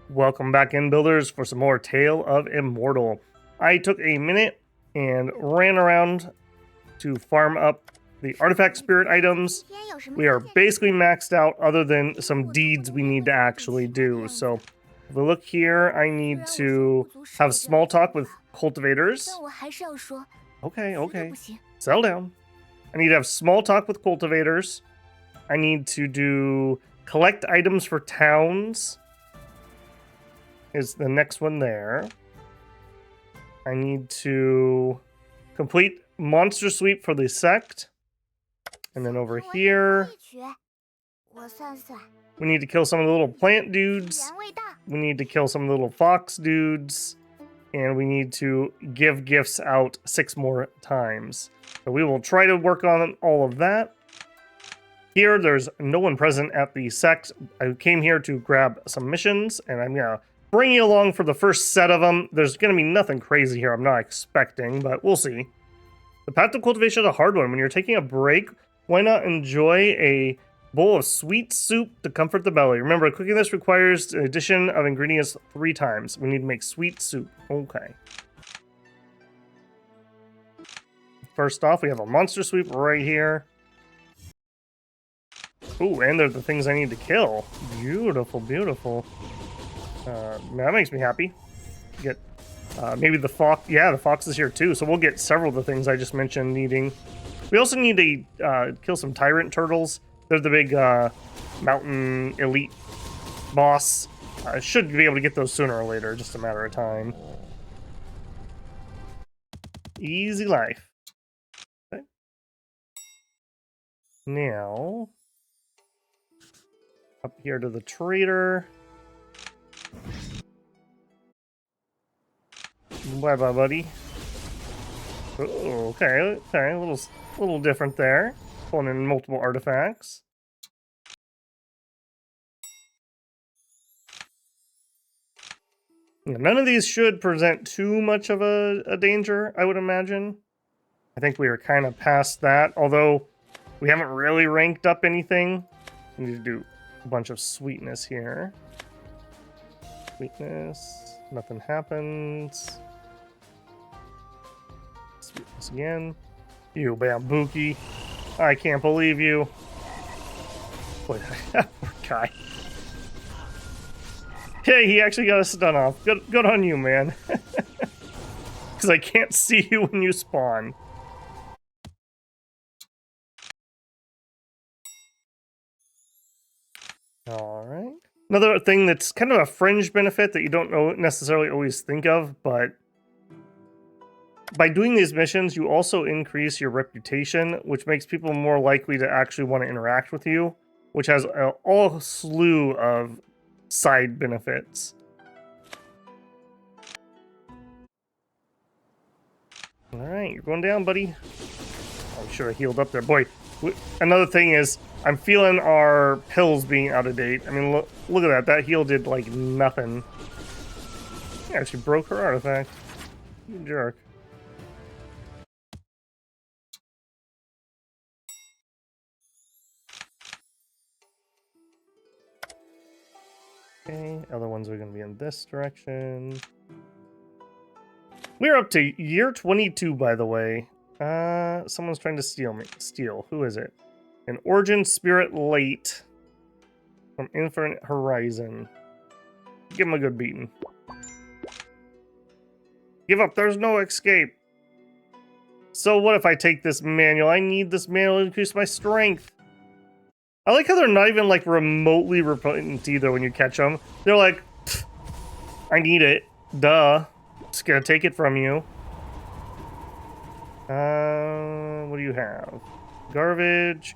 Welcome back in, builders, for some more Tale of Immortal. I took a minute and ran around to farm up the artifact spirit items. We are basically maxed out other than some deeds we need to actually do. So if we look here, I need to have small talk with cultivators. Okay. Settle down. I need to have small talk with cultivators. I need to collect items for towns. Is the next one there. I need to complete monster sweep for the sect. And then over here, we need to kill some of the little plant dudes. We need to kill some of the little fox dudes. And we need to give gifts out 6 more times. So we will try to work on all of that. Here, there's no one present at the sect. I came here to grab some missions, and I'm gonna bring you along for the first set of them. There's going to be nothing crazy here I'm not expecting, but we'll see. The path to cultivation is a hard one. When you're taking a break, why not enjoy a bowl of sweet soup to comfort the belly? Remember, cooking this requires the addition of ingredients 3 times. We need to make sweet soup. Okay. First off, we have a monster sweep right here. Ooh, and they're the things I need to kill. Beautiful, beautiful. That makes me happy. Get maybe the fox. Yeah, the fox is here too. So we'll get several of the things I just mentioned needing. We also need to kill some tyrant turtles. They're the big mountain elite boss. Should be able to get those sooner or later. Just a matter of time. Easy life. Okay. Now, up here to the trader. Bye-bye, buddy. Oh, okay, a little different there. Pulling in multiple artifacts. None of these should present too much of a danger, I would imagine. I think we are kind of past that, although we haven't really ranked up anything. We need to do a bunch of sweetness here. Sweetness, nothing happens. Sweetness again. You bambuki. I can't believe you. Boy, that poor guy. Hey, he actually got a stun off. Good on you, man. Because I can't see you when you spawn. Alright. Another thing that's kind of a fringe benefit that you don't necessarily always think of, but by doing these missions, you also increase your reputation, which makes people more likely to actually want to interact with you, which has a whole slew of side benefits. Alright, you're going down, buddy. I'm sure I healed up there. Boy, another thing is, I'm feeling our pills being out of date. I mean, look at that. That heal did, like, nothing. Yeah, she broke her artifact. You jerk. Okay, other ones are going to be in this direction. We're up to year 22, by the way. Someone's trying to steal me. Steal. Who is it? An Origin Spirit Late from Infinite Horizon. Give him a good beating. Give up. There's no escape. So what if I take this manual? I need this manual to increase my strength. I like how they're not even, like, remotely repentant either when you catch them. They're like, I need it. Duh. Just gonna take it from you. What do you have? Garbage.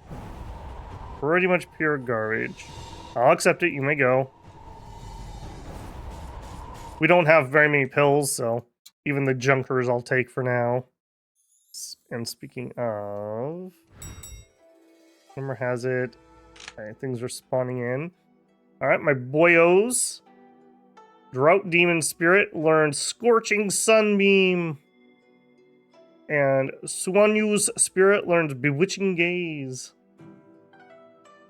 Pretty much pure garbage. I'll accept it. You may go. We don't have very many pills, so even the junkers I'll take for now. And speaking of... Rumor has it... Alright, things are spawning in. Alright, my boyos. Drought Demon Spirit learned Scorching Sunbeam. And Suanyu's Spirit learns Bewitching Gaze.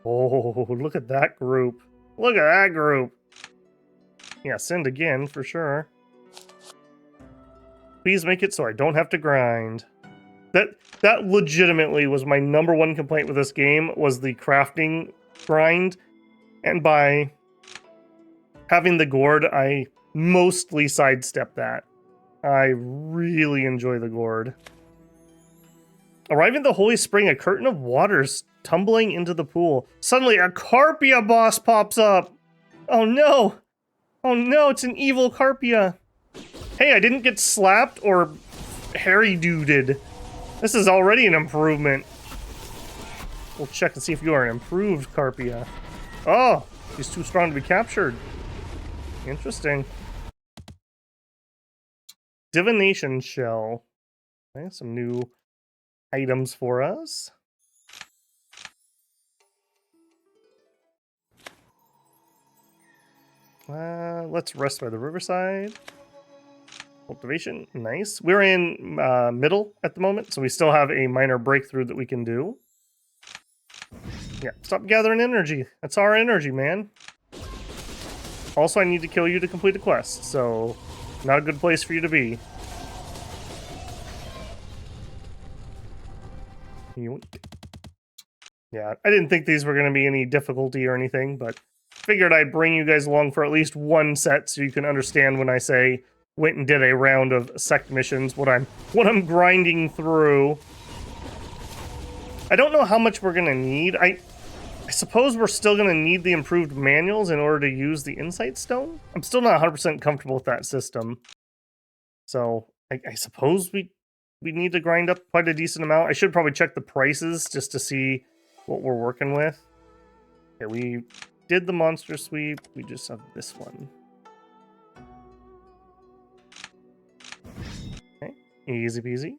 Oh, look at that group. Look at that group. Yeah, send again for sure. Please make it so I don't have to grind. That legitimately was my #1 complaint with this game, was the crafting grind. And by having the gourd, I mostly sidestep that. I really enjoy the gourd. Arriving at the holy spring, a curtain of waters tumbling into the pool. Suddenly, a Carpia boss pops up. Oh no! Oh no, it's an evil Carpia. Hey, I didn't get slapped or Harry duded. This is already an improvement. We'll check and see if you are an improved Carpia. Oh, he's too strong to be captured. Interesting. Divination shell. Okay, some new items for us. Let's rest by the riverside. Cultivation, nice. We're in middle at the moment, so we still have a minor breakthrough that we can do. Yeah, stop gathering energy. That's our energy, man. Also, I need to kill you to complete a quest, so not a good place for you to be. Yeah, I didn't think these were going to be any difficulty or anything, but figured I'd bring you guys along for at least one set so you can understand when I say went and did a round of sect missions, what I'm grinding through. I don't know how much we're going to need. I suppose we're still going to need the improved manuals in order to use the insight stone. I'm still not 100% comfortable with that system. So I suppose we need to grind up quite a decent amount. I should probably check the prices just to see what we're working with. Okay, we did the monster sweep. We just have this one. Okay, easy peasy.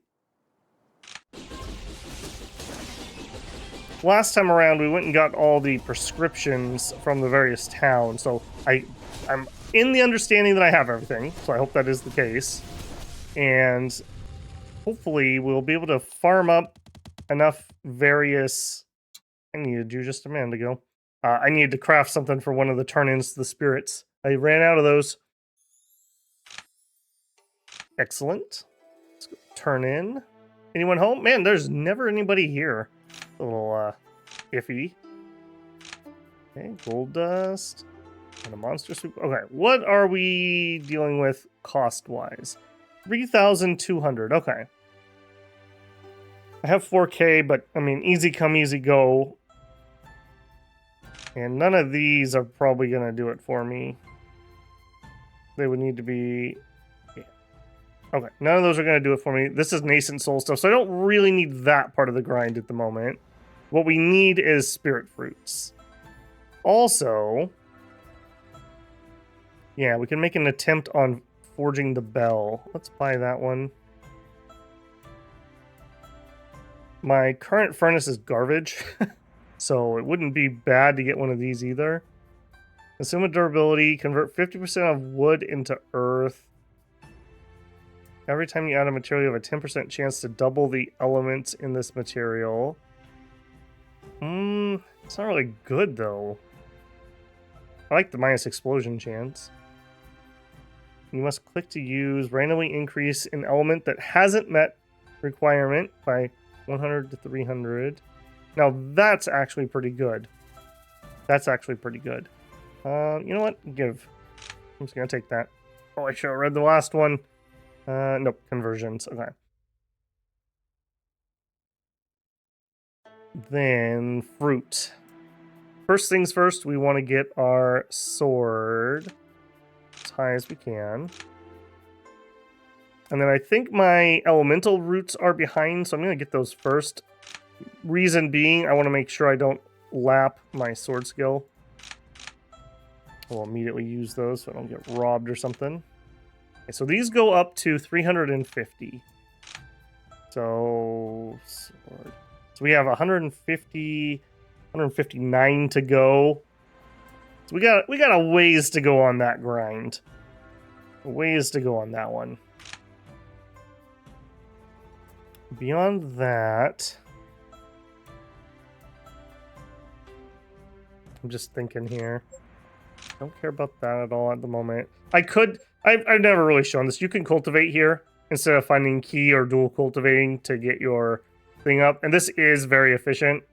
Last time around, we went and got all the prescriptions from the various towns, so I'm in the understanding that I have everything, so I hope that is the case. And hopefully we'll be able to farm up enough various... I needed you just a minute ago. I needed to craft something for one of the turn-ins to the spirits. I ran out of those. Excellent. Let's go turn in. Anyone home? Man, there's never anybody here. A little iffy. Okay, gold dust. And a monster soup. Okay, what are we dealing with cost-wise? 3,200. Okay. I have 4K, but I mean, easy come, easy go. And none of these are probably going to do it for me. They would need to be... Yeah. Okay, none of those are going to do it for me. This is nascent soul stuff, so I don't really need that part of the grind at the moment. What we need is spirit fruits. Also... Yeah, we can make an attempt on forging the bell. Let's buy that one. My current furnace is garbage. So it wouldn't be bad to get one of these either. Consume durability, convert 50% of wood into earth. Every time you add a material, you have a 10% chance to double the elements in this material. It's not really good though. I like the minus explosion chance. You must click to use randomly increase an element that hasn't met requirement by 100 to 300. Now, that's actually pretty good. That's actually pretty good. You know what? Give. I'm just going to take that. Oh, I should have read the last one. Nope. Conversions. Okay. Then, fruit. First things first, we want to get our sword as high as we can. And then I think my elemental roots are behind, so I'm going to get those first. Reason being, I want to make sure I don't lap my sword skill. I'll immediately use those so I don't get robbed or something. Okay, so these go up to 350. So we have 150, 159 to go. So we got a ways to go on that grind. A ways to go on that one. Beyond that, I'm just thinking here. Don't care about that at all at the moment. I've never really shown this. You can cultivate here instead of finding key or dual cultivating to get your thing up. And this is very efficient.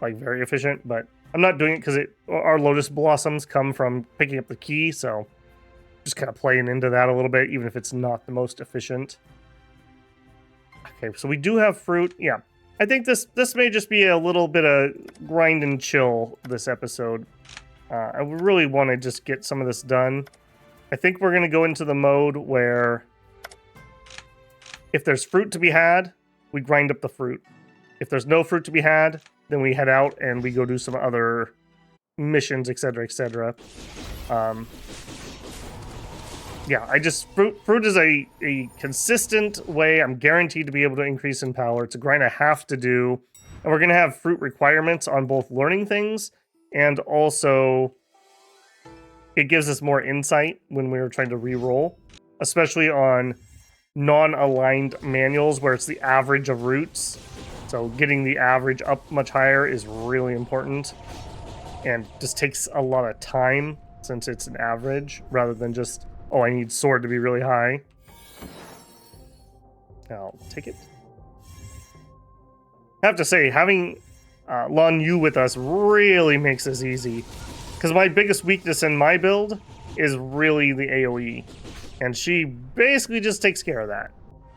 Like, very efficient, but I'm not doing it because our lotus blossoms come from picking up the key, so just kind of playing into that a little bit, even if it's not the most efficient. Okay, so we do have fruit. Yeah, I think this may just be a little bit of grind and chill this episode. I really want to just get some of this done. I think we're going to go into the mode where if there's fruit to be had, we grind up the fruit. If there's no fruit to be had, then we head out and we go do some other missions, etc., etc. Yeah, fruit is a consistent way I'm guaranteed to be able to increase in power. It's a grind I have to do. And we're going to have fruit requirements on both learning things and also it gives us more insight when we're trying to re-roll, especially on non-aligned manuals where it's the average of roots. So getting the average up much higher is really important and just takes a lot of time since it's an average rather than just, oh, I need sword to be really high. I'll take it. I have to say, having Lan Yu with us really makes this easy. Because my biggest weakness in my build is really the AoE. And she basically just takes care of that.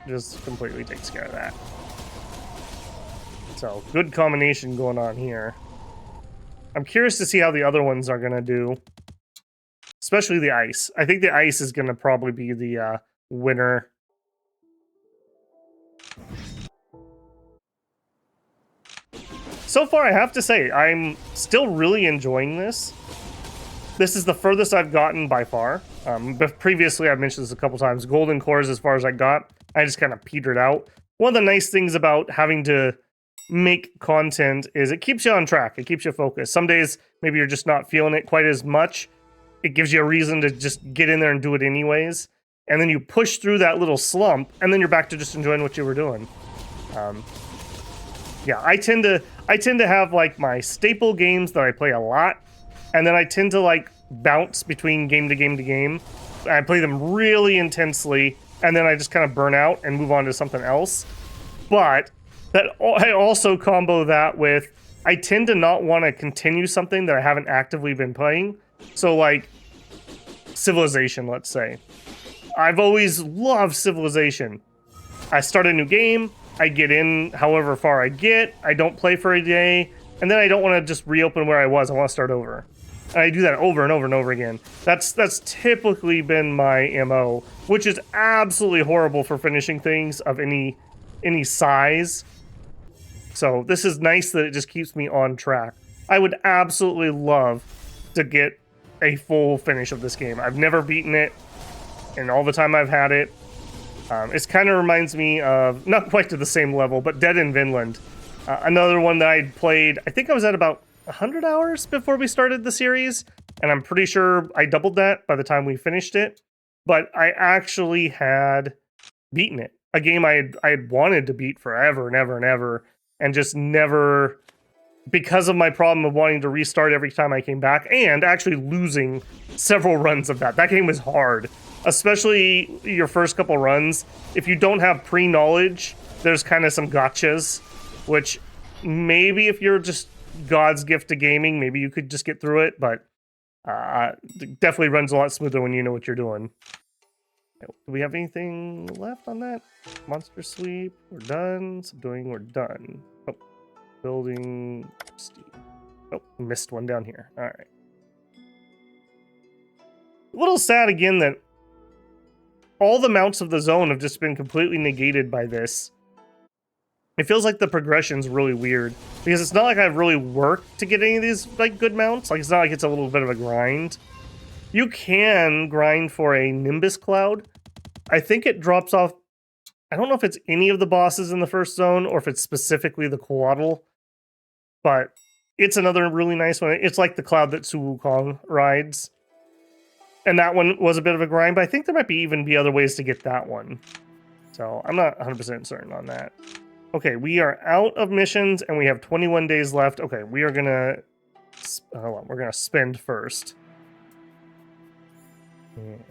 Just completely takes care of that. So, good combination going on here. I'm curious to see how the other ones are going to do. Especially the ice. I think the ice is going to probably be the winner. So far, I have to say, I'm still really enjoying this. This is the furthest I've gotten by far. But previously, I've mentioned this a couple times. Golden core is as far as I got. I just kind of petered out. One of the nice things about having to make content is it keeps you on track. It keeps you focused. Some days, maybe you're just not feeling it quite as much. It gives you a reason to just get in there and do it anyways. And then you push through that little slump, and then you're back to just enjoying what you were doing. Yeah, I tend to have like my staple games that I play a lot, and then I tend to like bounce between game to game to game. I play them really intensely, and then I just kind of burn out and move on to something else. But I also combo that with I tend to not want to continue something that I haven't actively been playing. So like Civilization, let's say. I've always loved Civilization. I start a new game, I get in however far I get, I don't play for a day, and then I don't want to just reopen where I was, I want to start over. And I do that over and over and over again. That's typically been my MO, which is absolutely horrible for finishing things of any size. So this is nice that it just keeps me on track. I would absolutely love to get a full finish of this game. I've never beaten it, and all the time I've had it. It kind of reminds me of, not quite to the same level, but Dead in Vinland. Another one that I'd played, I think I was at about 100 hours before we started the series, and I'm pretty sure I doubled that by the time we finished it. But I actually had beaten it. A game I had wanted to beat forever and ever and ever, and just never, because of my problem of wanting to restart every time I came back, and actually losing several runs of that. That game was hard. Especially your first couple runs. If you don't have pre-knowledge, there's kind of some gotchas, which maybe if you're just God's gift to gaming, maybe you could just get through it, but it definitely runs a lot smoother when you know what you're doing. Do we have anything left on that? Monster Sweep, we're done. Subduing, we're done. Oh, building, oh, missed one down here. All right. A little sad again that all the mounts of the zone have just been completely negated by this. It feels like the progression's really weird, because it's not like I've really worked to get any of these like good mounts. Like, it's not like it's a little bit of a grind. You can grind for a Nimbus Cloud. I think it drops off, I don't know if it's any of the bosses in the first zone, or if it's specifically the Coatl, but it's another really nice one. It's like the cloud that Su Wukong rides. And that one was a bit of a grind, but I think there might even be other ways to get that one. So I'm not 100% certain on that. Okay, we are out of missions, and we have 21 days left. Okay, we are gonna... hold on, we're gonna spend first. And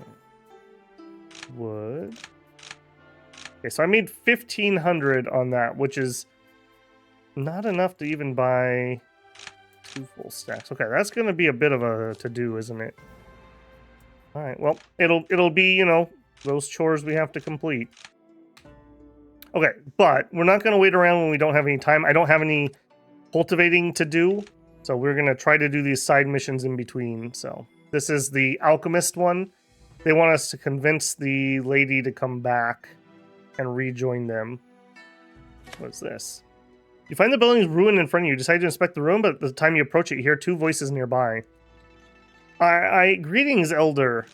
wood. Okay, so I made 1,500 on that, which is not enough to even buy 2 full stacks. Okay, that's going to be a bit of a to-do, isn't it? All right, well, it'll be, you know, those chores we have to complete. Okay, but we're not going to wait around when we don't have any time. I don't have any cultivating to do, so we're going to try to do these side missions in between. So this is the alchemist one. They want us to convince the lady to come back and rejoin them. What's this? You find the building's ruined in front of you. Decide to inspect the room, but at the time you approach it, you hear 2 voices nearby. Greetings, Elder.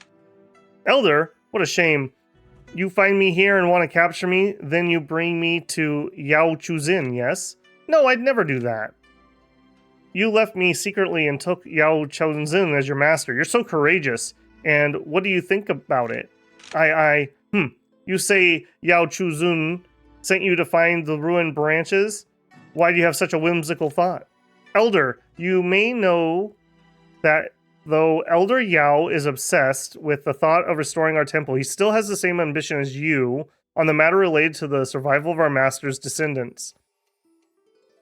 Elder? What a shame. You find me here and want to capture me, then you bring me to Yao Chuzin, yes? No, I'd never do that. You left me secretly and took Yao Chuzin as your master. You're so courageous. And what do you think about it? You say Yao Chuzin sent you to find the ruined branches? Why do you have such a whimsical thought? Elder, you may know that though Elder Yao is obsessed with the thought of restoring our temple, he still has the same ambition as you on the matter related to the survival of our master's descendants.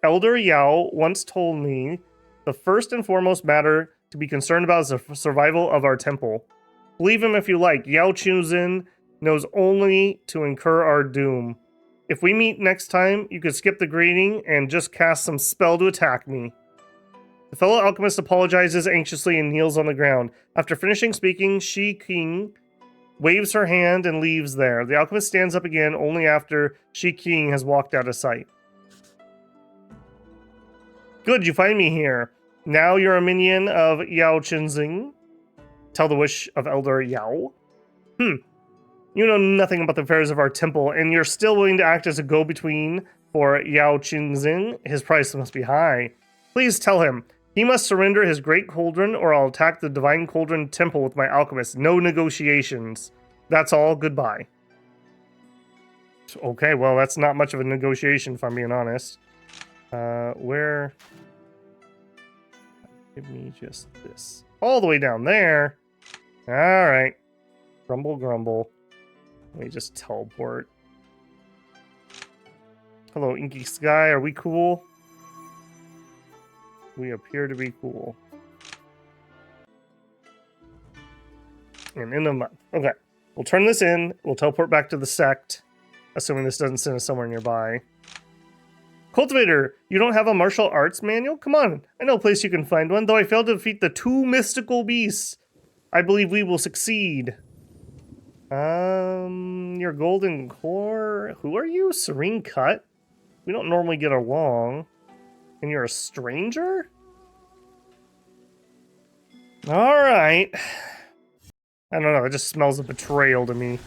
Elder Yao once told me the first and foremost matter to be concerned about is the survival of our temple. Believe him if you like, Yao Chuzin knows only to incur our doom. If we meet next time, you could skip the greeting and just cast some spell to attack me. The fellow alchemist apologizes anxiously and kneels on the ground. After finishing speaking, Shi King waves her hand and leaves there. The alchemist stands up again only after Shi King has walked out of sight. Good, you find me here. Now you're a minion of Yao Chenxing. Tell the wish of Elder Yao. You know nothing about the affairs of our temple, and you're still willing to act as a go-between for Yao Chenxing. His price must be high. Please tell him. He must surrender his great cauldron, or I'll attack the Divine Cauldron Temple with my alchemist. No negotiations. That's all. Goodbye. Okay, well, that's not much of a negotiation, if I'm being honest. Where? Give me just this. All the way down there. Alright. Grumble, grumble. Let me just teleport. Hello, Inky Sky. Are we cool? We appear to be cool. And in a month. Okay. We'll turn this in. We'll teleport back to the sect. Assuming this doesn't send us somewhere nearby. Cultivator, you don't have a martial arts manual? Come on. I know a place you can find one. Though I failed to defeat the 2 mystical beasts, I believe we will succeed. Your golden core. Who are you? Serene Cut? We don't normally get along. And you're a stranger? Alright. I don't know, it just smells of betrayal to me.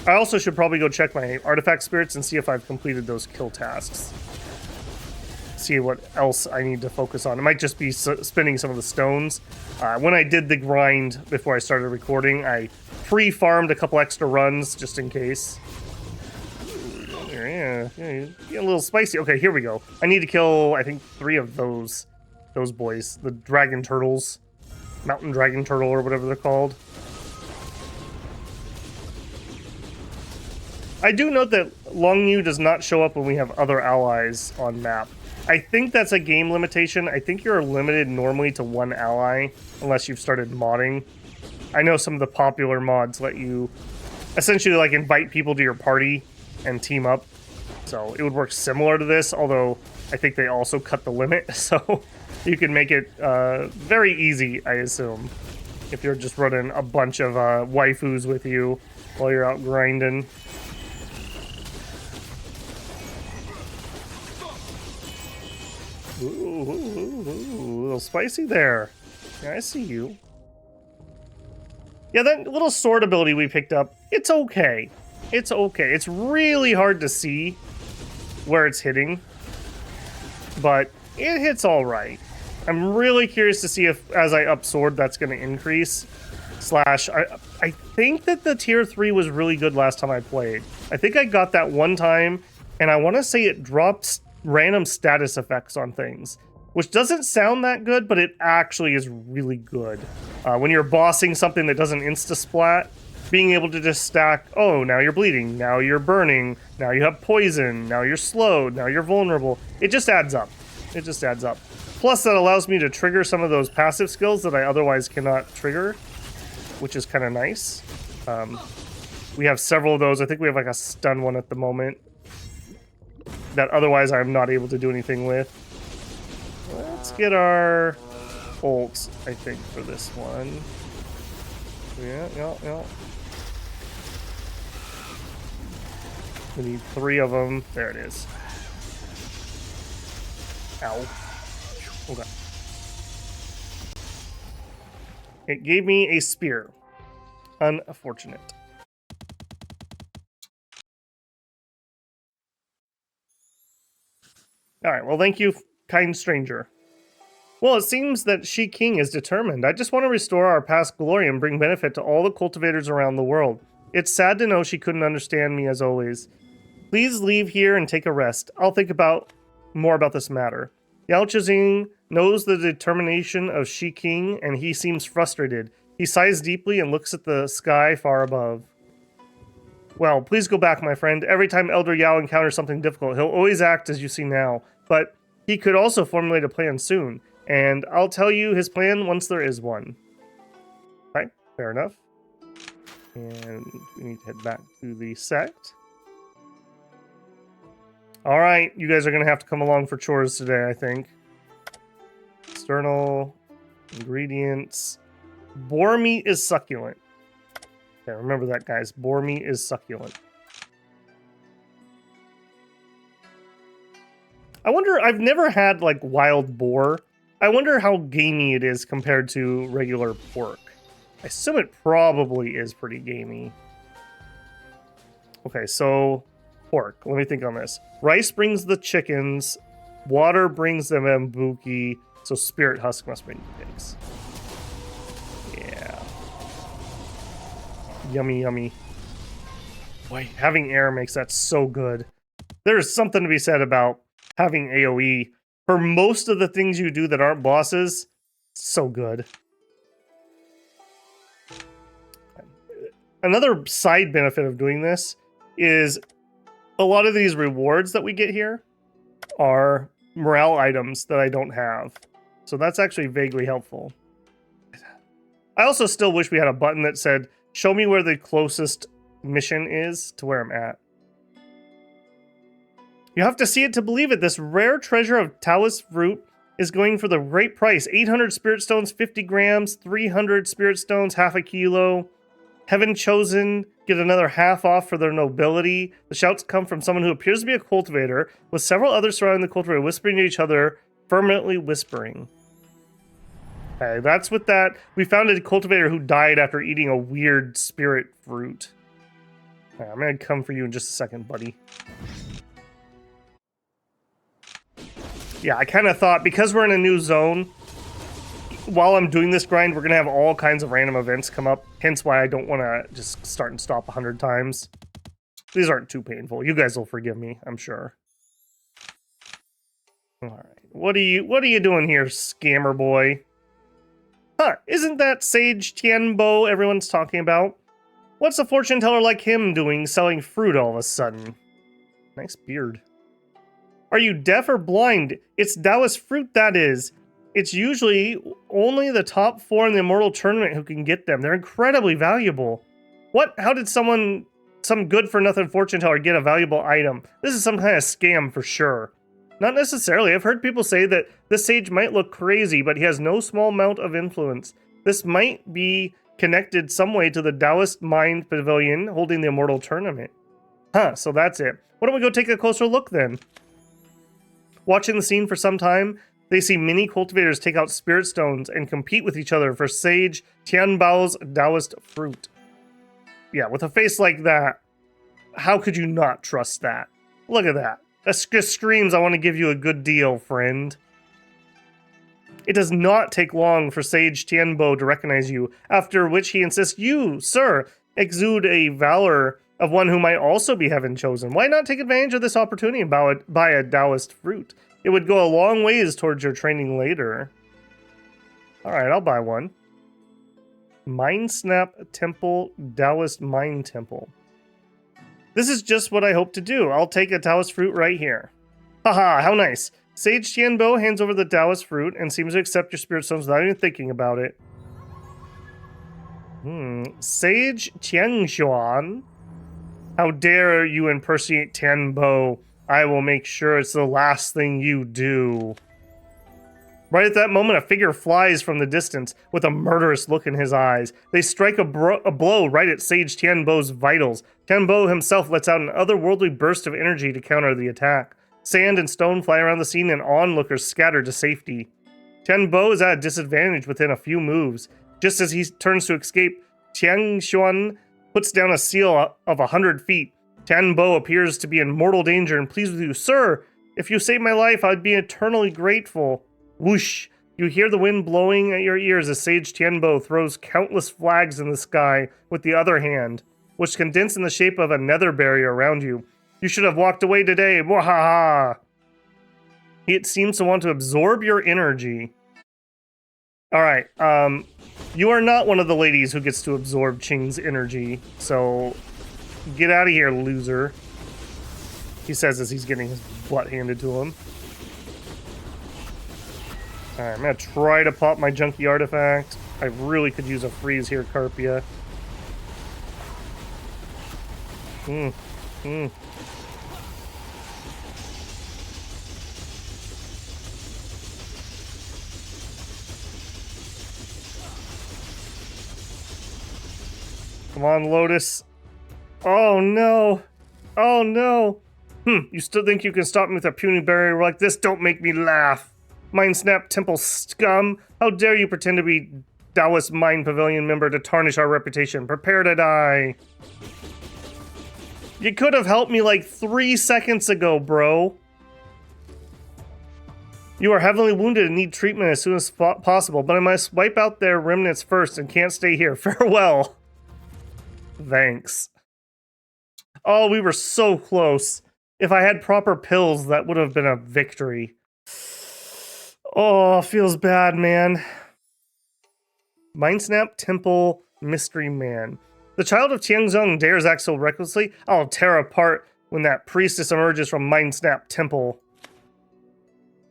I also should probably go check my artifact spirits and see if I've completed those kill tasks. See what else I need to focus on. It might just be spinning some of the stones. When I did the grind before I started recording, I pre-farmed a couple extra runs just in case. Yeah, getting a little spicy. Okay, here we go. I need to kill, I think, 3 of those boys. The dragon turtles. Mountain dragon turtle or whatever they're called. I do note that Longyu does not show up when we have other allies on map. I think that's a game limitation. I think you're limited normally to 1 ally, unless you've started modding. I know some of the popular mods let you essentially like invite people to your party and team up. So it would work similar to this, although I think they also cut the limit. So you can make it very easy, I assume, if you're just running a bunch of waifus with you while you're out grinding. Ooh, a little spicy there. Yeah, I see you. Yeah, that little sword ability we picked up, it's okay. It's okay. It's really hard to see where it's hitting, but it hits all right. I'm really curious to see if, as I up sword, that's going to increase. Slash, I think that the tier 3 was really good last time I played. I think I got that one time, and I want to say it drops random status effects on things. which doesn't sound that good, but it actually is really good. When you're bossing something that doesn't insta-splat, being able to just stack, oh, now you're bleeding, now you're burning, now you have poison, now you're slowed, now you're vulnerable. It just adds up. It just adds up. Plus, that allows me to trigger some of those passive skills that I otherwise cannot trigger, which is kind of nice. We have several of those. I think we have like a stun one at the moment that otherwise I'm not able to do anything with. Let's get our ult, I think, for this one. Yeah. We need 3 of them. There it is. Ow. Okay. It gave me a spear. Unfortunate. Alright, well, thank you, kind stranger. Well, it seems that Shi King is determined. I just want to restore our past glory and bring benefit to all the cultivators around the world. It's sad to know she couldn't understand me as always. Please leave here and take a rest. I'll think more about this matter. Yao Chizing knows the determination of Shi King, and he seems frustrated. He sighs deeply and looks at the sky far above. Well, please go back, my friend. Every time Elder Yao encounters something difficult, he'll always act as you see now. But he could also formulate a plan soon, and I'll tell you his plan once there is one. Right, fair enough. And we need to head back to the sect. Alright, you guys are going to have to come along for chores today, I think. External ingredients. Boar meat is succulent. Okay, remember that, guys. Boar meat is succulent. I wonder, I've never had, like, wild boar. I wonder how gamey it is compared to regular pork. I assume it probably is pretty gamey. Okay, so pork. Let me think on this. Rice brings the chickens. Water brings the mambuki. So spirit husk must bring the pigs. Yeah. Yummy, yummy. Boy, having air makes that so good. There's something to be said about having AoE. For most of the things you do that aren't bosses, so good. Another side benefit of doing this is a lot of these rewards that we get here are morale items that I don't have. So that's actually vaguely helpful. I also still wish we had a button that said, show me where the closest mission is to where I'm at. You have to see it to believe it. This rare treasure of Taoist fruit is going for the great price. 800 spirit stones, 50 grams, 300 spirit stones, half a kilo. Heaven chosen, get another half off for their nobility. The shouts come from someone who appears to be a cultivator, with several others surrounding the cultivator, whispering to each other, fervently whispering. Okay, that's with that. We found a cultivator who died after eating a weird spirit fruit. Okay, I'm gonna come for you in just a second, buddy. Yeah, I kind of thought, because we're in a new zone, while I'm doing this grind, we're going to have all kinds of random events come up. Hence why I don't want to just start and stop 100 times. These aren't too painful. You guys will forgive me, I'm sure. Alright. What are you doing here, scammer boy? Huh, isn't that Sage Tianbo everyone's talking about? What's a fortune teller like him doing selling fruit all of a sudden? Nice beard. Are you deaf or blind? It's Taoist fruit, that is. It's usually only the top 4 in the Immortal tournament who can get them. They're incredibly valuable. What? How did some good-for-nothing fortune teller get a valuable item? This is some kind of scam for sure. Not necessarily. I've heard people say that this sage might look crazy, but he has no small amount of influence. This might be connected some way to the Taoist Mind Pavilion holding the Immortal tournament. Huh, so that's it. Why don't we go take a closer look then? Watching the scene for some time, they see many cultivators take out spirit stones and compete with each other for Sage Tianbao's Taoist fruit. Yeah, with a face like that, how could you not trust that? Look at that. That just screams, I want to give you a good deal, friend. It does not take long for Sage Tianbo to recognize you, after which he insists you, sir, exude a valor of one who might also be heaven chosen. Why not take advantage of this opportunity and buy a Taoist fruit? It would go a long ways towards your training later. Alright, I'll buy one. Mind Snap Temple, Taoist Mind Temple. This is just what I hope to do. I'll take a Taoist fruit right here. Haha, how nice. Sage Tianbo hands over the Taoist fruit and seems to accept your spirit stones without even thinking about it. Sage Xianxia. How dare you impersonate Tianbo? I will make sure it's the last thing you do. Right at that moment, a figure flies from the distance with a murderous look in his eyes. They strike a blow right at Sage Tianbo's vitals. Tianbo himself lets out an otherworldly burst of energy to counter the attack. Sand and stone fly around the scene and onlookers scatter to safety. Tianbo is at a disadvantage within a few moves. Just as he turns to escape, Xianxuan puts down a seal of 100 feet. Tianbo appears to be in mortal danger and pleads with you, Sir, if you saved my life, I'd be eternally grateful. Whoosh! You hear the wind blowing at your ears as Sage Tianbo throws countless flags in the sky with the other hand, which condense in the shape of a nether barrier around you. You should have walked away today, mwahaha! It seems to want to absorb your energy. Alright, you are not one of the ladies who gets to absorb Cheng's energy, so get out of here, loser. He says as he's getting his butt handed to him. Alright, I'm gonna try to pop my junky artifact. I really could use a freeze here, Carpia. Come on, Lotus. Oh no! Oh no! You still think you can stop me with a puny barrier like this? Don't make me laugh! Mind Snap Temple scum! How dare you pretend to be Taoist Mind Pavilion member to tarnish our reputation? Prepare to die! You could have helped me like 3 seconds ago, bro. You are heavily wounded and need treatment as soon as possible, but I must wipe out their remnants first and can't stay here. Farewell! Thanks. Oh, we were so close. If I had proper pills, that would have been a victory. Oh, feels bad, man. Mind Snap Temple Mystery Man. The child of Tianzong dares act so recklessly, I'll tear apart when that priestess emerges from Mind Snap Temple.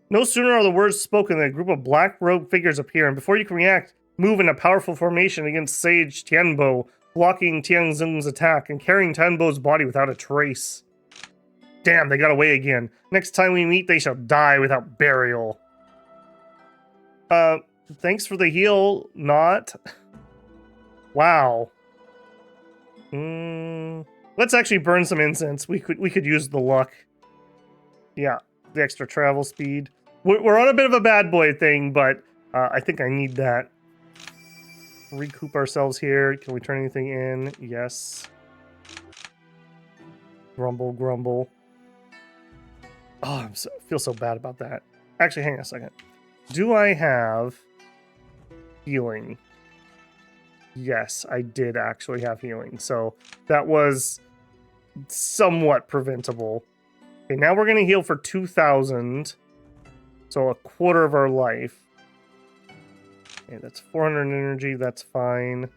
No sooner are the words spoken than a group of black-robed figures appear, and before you can react, move in a powerful formation against Sage Tianbo, blocking Tianzong's attack and carrying Tianbo's body without a trace. Damn, they got away again. Next time we meet, they shall die without burial. Thanks for the heal, not. Wow. Let's actually burn some incense. We could use the luck. Yeah, the extra travel speed. We're on a bit of a bad boy thing, but I think I need that. Recoup ourselves here. Can we turn anything in? Yes. Grumble, grumble. Oh, I feel so bad about that. Actually, hang on a second. Do I have healing? Yes, I did actually have healing. So that was somewhat preventable. Okay, now we're going to heal for 2,000. So a quarter of our life. Okay, that's 400 energy. That's fine.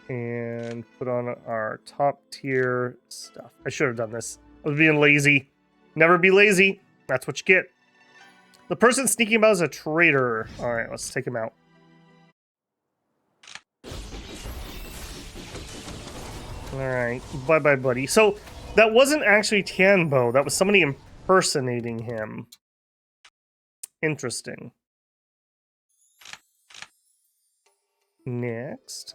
And put on our top tier stuff. I should have done this. I was being lazy. Never be lazy. That's what you get. The person sneaking about is a traitor. All right, let's take him out. All right, bye-bye, buddy. So that wasn't actually Tianbo. That was somebody impersonating him. Interesting. Next.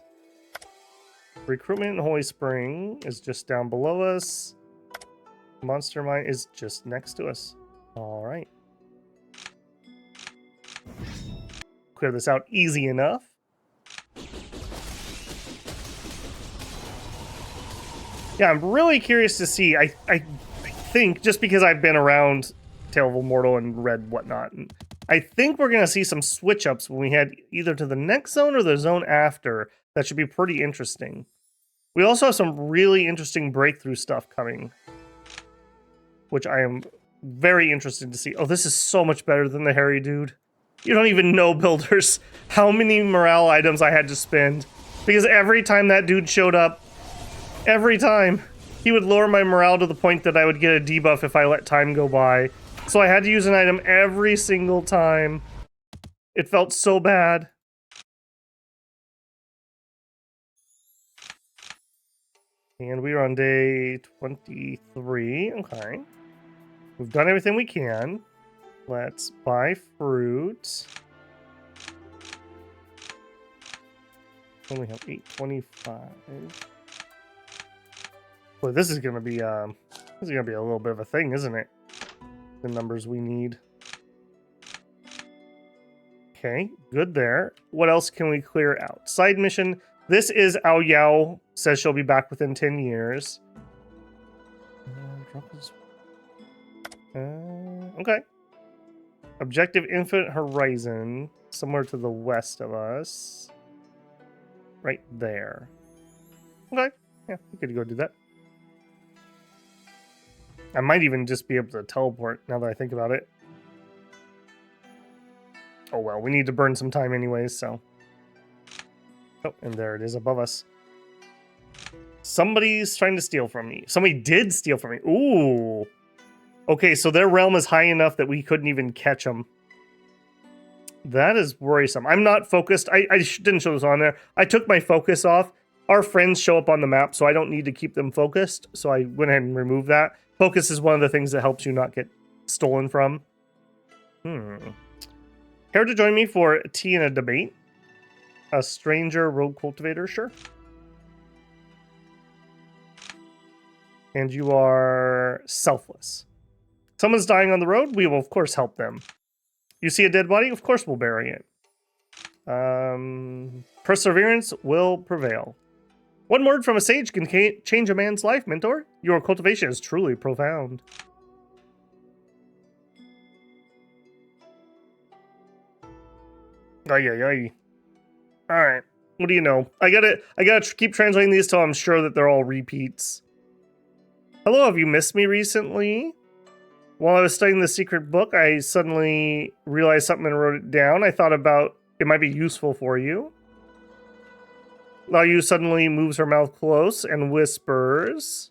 Recruitment in Holy Spring is just down below us. Monster Mine is just next to us. All right. Clear this out easy enough. Yeah, I'm really curious to see. I think, just because I've been around Tale of Immortal and read whatnot, I think we're going to see some switch-ups when we head either to the next zone or the zone after. That should be pretty interesting. We also have some really interesting breakthrough stuff coming, which I am very interested to see. Oh, this is so much better than the hairy dude. You don't even know, builders, how many morale items I had to spend. Because every time that dude showed up, every time, he would lower my morale to the point that I would get a debuff if I let time go by. So I had to use an item every single time. It felt so bad. And we are on day 23. Okay. We've done everything we can. Let's buy fruit. Only have 825. Boy, this is gonna be a little bit of a thing, isn't it? The numbers we need. Okay, good there. What else can we clear out? Side mission. This is Ao Yao. Says she'll be back within 10 years. Okay. Objective Infinite Horizon. Somewhere to the west of us. Right there. Okay. Yeah, we could go do that. I might even just be able to teleport now that I think about it. Oh well, we need to burn some time anyways, so. Oh, and there it is above us. Somebody's trying to steal from me. Somebody did steal from me. Ooh. Okay, so their realm is high enough that we couldn't even catch them. That is worrisome. I'm not focused. I didn't show this on there. I took my focus off. Our friends show up on the map, so I don't need to keep them focused. So I went ahead and removed that. Focus is one of the things that helps you not get stolen from. Care to join me for tea and a debate? A stranger rogue cultivator, sure. And you are selfless. Someone's dying on the road, we will of course help them. You see a dead body, of course we'll bury it. Perseverance will prevail. One word from a sage can change a man's life, mentor. Your cultivation is truly profound. Ay, ay, ay. Alright, what do you know? I gotta keep translating these till I'm sure that they're all repeats. Hello, have you missed me recently? While I was studying the secret book, I suddenly realized something and wrote it down. I thought about it might be useful for you. Lao Yu suddenly moves her mouth close and whispers.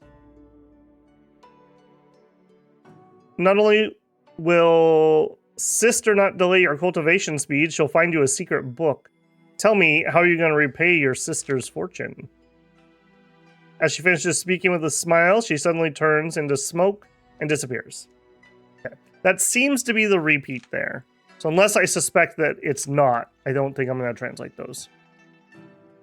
Not only will sister not delay your cultivation speed, she'll find you a secret book. Tell me, how are you going to repay your sister's fortune? As she finishes speaking with a smile, she suddenly turns into smoke and disappears. Okay. That seems to be the repeat there. So unless I suspect that it's not, I don't think I'm going to translate those.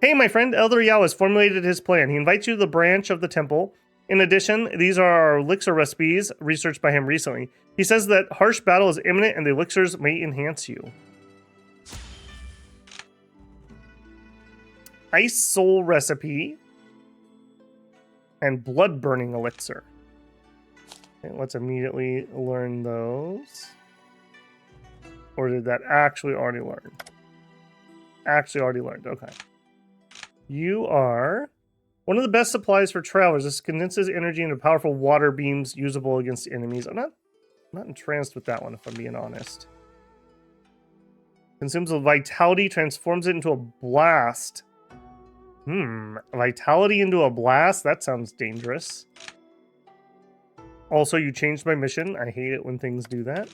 Hey, my friend Elder Yao has formulated his plan. He invites you to the branch of the temple. In addition, these are our elixir recipes researched by him recently. He says that harsh battle is imminent and the elixirs may enhance you. Ice soul recipe and blood burning elixir. Okay, let's immediately learn those. Or did that actually already learn? Actually already learned, okay. You are one of the best supplies for travelers. This condenses energy into powerful water beams usable against enemies. I'm not entranced with that one, if I'm being honest. Consumes a vitality, transforms it into a blast. Vitality into a blast? That sounds dangerous. Also, you changed my mission. I hate it when things do that.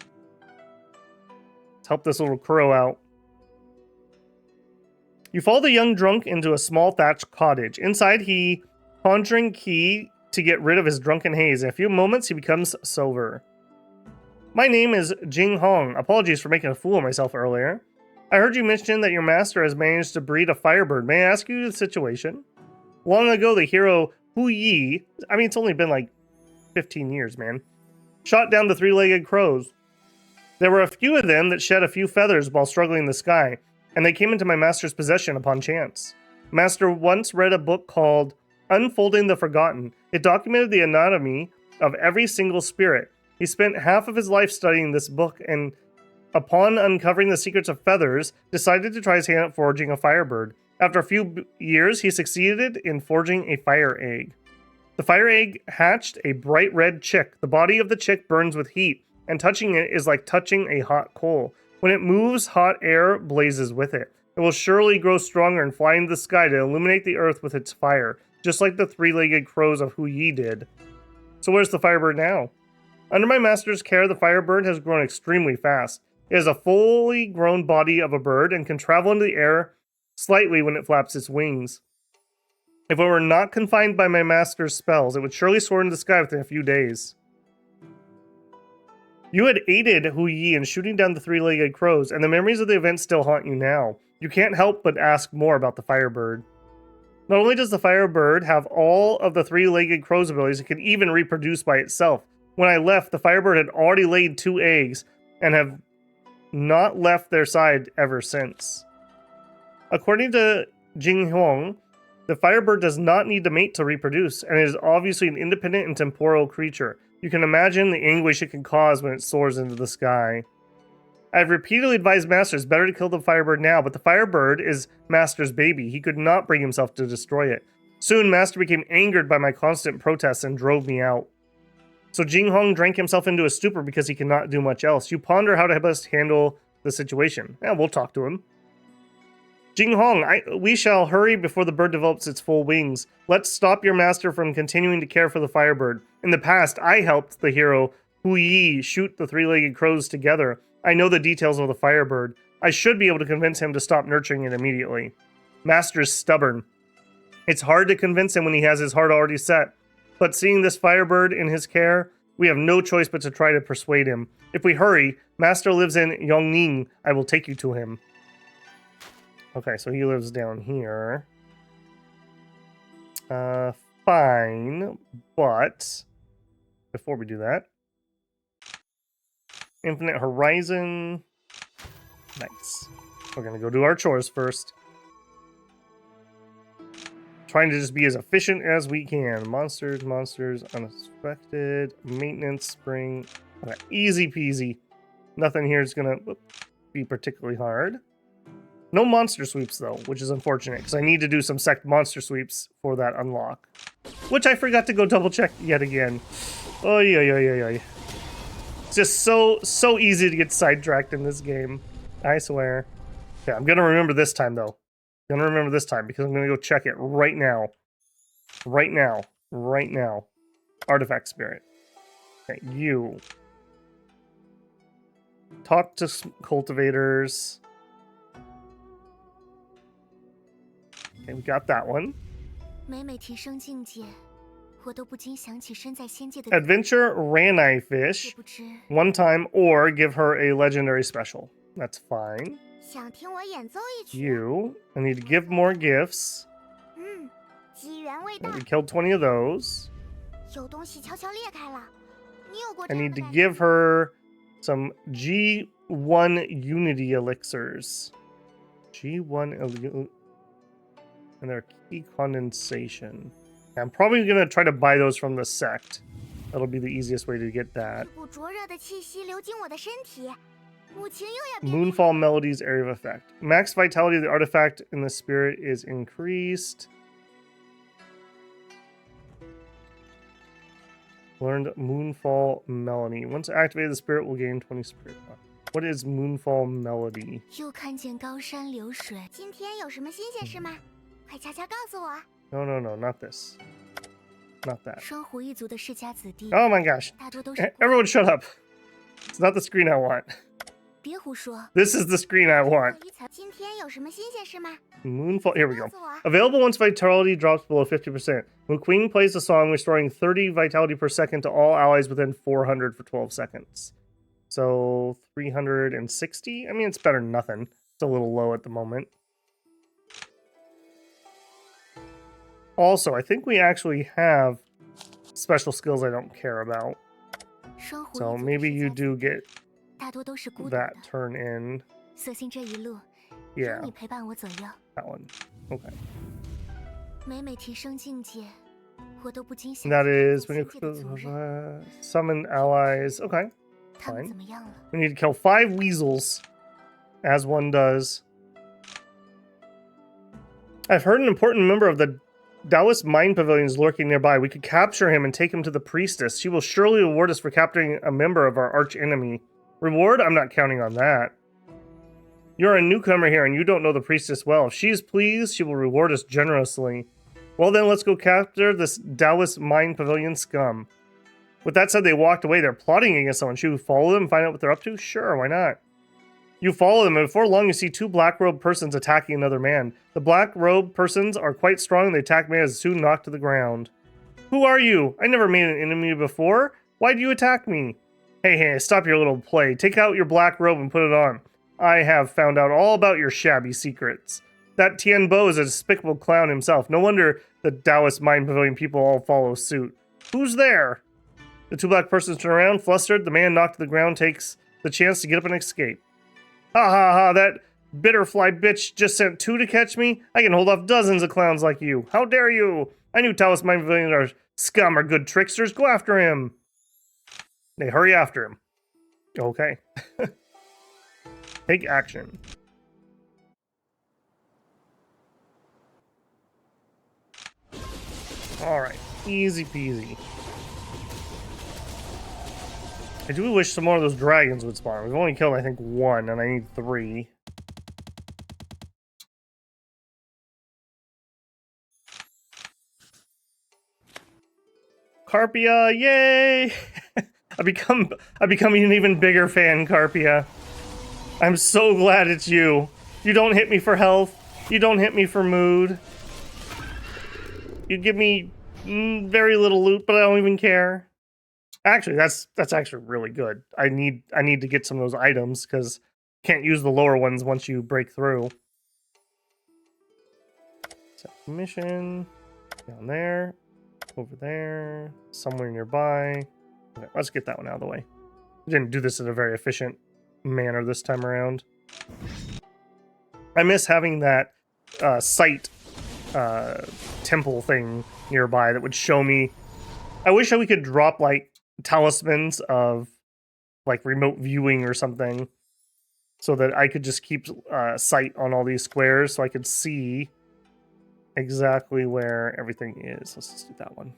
Let's help this little crow out. You follow the young drunk into a small thatched cottage. Inside, he conjuring key to get rid of his drunken haze. In a few moments, he becomes sober. My name is Jing Hong. Apologies for making a fool of myself earlier. I heard you mention that your master has managed to breed a firebird. May I ask you the situation? Long ago, the hero Hu Yi, I mean, it's only been like 15 years, man, shot down the three-legged crows. There were a few of them that shed a few feathers while struggling in the sky, and they came into my master's possession upon chance. Master once read a book called Unfolding the Forgotten. It documented the anatomy of every single spirit. He spent half of his life studying this book and, upon uncovering the secrets of feathers, decided to try his hand at forging a firebird. After a few years, he succeeded in forging a fire egg. The fire egg hatched a bright red chick. The body of the chick burns with heat, and touching it is like touching a hot coal. When it moves, hot air blazes with it. It will surely grow stronger and fly into the sky to illuminate the earth with its fire, just like the three-legged crows of Hu Yi did. So where's the firebird now? Under my master's care, the firebird has grown extremely fast. It has a fully grown body of a bird and can travel into the air slightly when it flaps its wings. If it were not confined by my master's spells, it would surely soar into the sky within a few days. You had aided Hu Yi in shooting down the three-legged crows, and the memories of the event still haunt you now. You can't help but ask more about the firebird. Not only does the firebird have all of the three-legged crow's abilities, it can even reproduce by itself. When I left, the firebird had already laid 2 eggs and have not left their side ever since. According to Jing Huang, the firebird does not need to mate to reproduce, and it is obviously an independent and temporal creature. You can imagine the anguish it can cause when it soars into the sky. I have repeatedly advised Master it's better to kill the firebird now, but the firebird is Master's baby. He could not bring himself to destroy it. Soon, Master became angered by my constant protests and drove me out. So Jing Hong drank himself into a stupor because he cannot do much else. You ponder how to best handle the situation. Yeah, we'll talk to him. Jing Hong, we shall hurry before the bird develops its full wings. Let's stop your master from continuing to care for the firebird. In the past, I helped the hero Hu Yi shoot the three-legged crows together. I know the details of the firebird. I should be able to convince him to stop nurturing it immediately. Master is stubborn. It's hard to convince him when he has his heart already set. But seeing this firebird in his care, we have no choice but to try to persuade him. If we hurry, Master lives in Yongning. I will take you to him. Okay, so he lives down here. Fine, but before we do that, Infinite Horizon. Nice. We're gonna go do our chores first. Trying to just be as efficient as we can. Monsters, unexpected, maintenance, spring. Okay, easy peasy. Nothing here is gonna be particularly hard. No monster sweeps, though, which is unfortunate, because I need to do some sect monster sweeps for that unlock. Which I forgot to go double check yet again. Oh, yeah. It's just so easy to get sidetracked in this game. I swear. Okay, I'm gonna remember this time, though. I'm gonna remember this time, because I'm gonna go check it right now. Right now. Artifact Spirit. Okay, you. Talk to cultivators. Okay, we got that one. Adventure Ranai Fish. One time, or give her a legendary special. That's fine. You. I need to give more gifts. We killed 20 of those. I need to give her some G1 Unity Elixirs. G1 and their key condensation. I'm probably going to try to buy those from the sect. That'll be the easiest way to get that. Moonfall Melody's area of effect. Max vitality of the artifact in the spirit is increased. Learned Moonfall Melody. Once activated, the spirit will gain 20 spirit. What is Moonfall Melody? No, not this. Not that. Oh my gosh. Everyone shut up. It's not the screen I want. This is the screen I want. Moonfall. Here we go. Available once vitality drops below 50%. When Queen plays the song, restoring 30 vitality per second to all allies within 400 for 12 seconds. So 360? I mean, it's better than nothing. It's a little low at the moment. Also, I think we actually have special skills I don't care about. So maybe you do get that turn in. Yeah. That one. Okay. And that is when you summon allies. Okay. Fine. We need to kill 5 weasels, as one does. I've heard an important member of the Taoist Mind Pavilion is lurking nearby. We could capture him and take him to the priestess. She will surely reward us for capturing a member of our arch enemy. Reward? I'm not counting on that. You're a newcomer here and you don't know the priestess well. If she is pleased, she will reward us generously. Well then, let's go capture this Taoist Mind Pavilion scum. With that said, they walked away. They're plotting against someone. Should we follow them and find out what they're up to? Sure, why not? You follow them, and before long you see two black-robed persons attacking another man. The black-robed persons are quite strong, and the attacked man is soon knocked to the ground. Who are you? I never made an enemy before. Why do you attack me? Hey, stop your little play. Take out your black robe and put it on. I have found out all about your shabby secrets. That Tian Bo is a despicable clown himself. No wonder the Taoist Mind Pavilion people all follow suit. Who's there? The two black persons turn around, flustered. The man knocked to the ground takes the chance to get up and escape. Ha ha ha, that bitterfly bitch just sent two to catch me? I can hold off dozens of clowns like you. How dare you? I knew Taoist Mind Pavilion are scum are good tricksters. Go after him. They hurry after him. Okay. Take action. Alright, easy peasy. I do wish some more of those dragons would spawn. We've only killed, I think, one, and I need 3. Carpia, yay! I become an even bigger fan, Carpia. I'm so glad it's you. You don't hit me for health. You don't hit me for mood. You give me very little loot, but I don't even care. Actually, that's actually really good. I need to get some of those items because can't use the lower ones once you break through. Set mission down there, over there, somewhere nearby. Okay, let's get that one out of the way. I didn't do this in a very efficient manner this time around. I miss having that site temple thing nearby that would show me. I wish we could drop like talismans of like remote viewing or something so that I could just keep sight on all these squares so I could see exactly where everything is. Let's just do that one.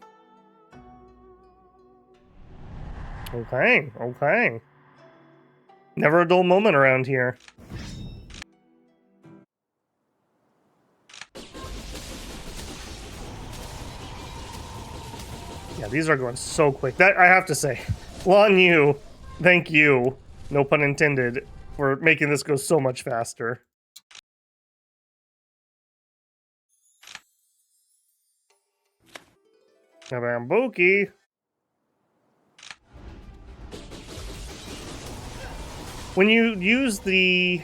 Okay. Never a dull moment around here. Yeah, these are going so quick. That I have to say, Lan Yu, thank you, no pun intended, for making this go so much faster. Bambuki. When you use the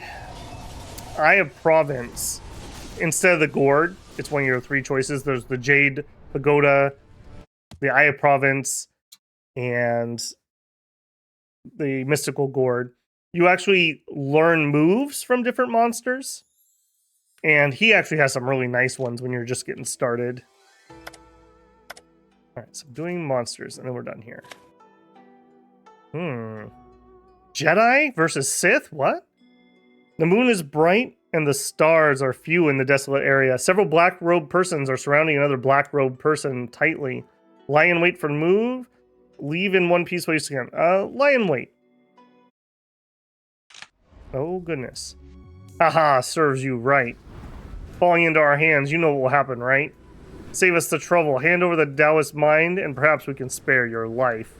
Eye of Province instead of the Gourd, it's one of your 3 choices. There's the Jade Pagoda, the Eye of Province, and the Mystical Gourd. You actually learn moves from different monsters. And he actually has some really nice ones when you're just getting started. Alright, so I'm doing monsters, and then we're done here. Jedi versus Sith? What? The moon is bright, and the stars are few in the desolate area. Several black-robed persons are surrounding another black-robed person tightly. Lie in wait for move. Leave in one piece while you scan. Lie in wait. Oh, goodness. Haha, serves you right. Falling into our hands, you know what will happen, right? Save us the trouble. Hand over the Taoist mind, and perhaps we can spare your life.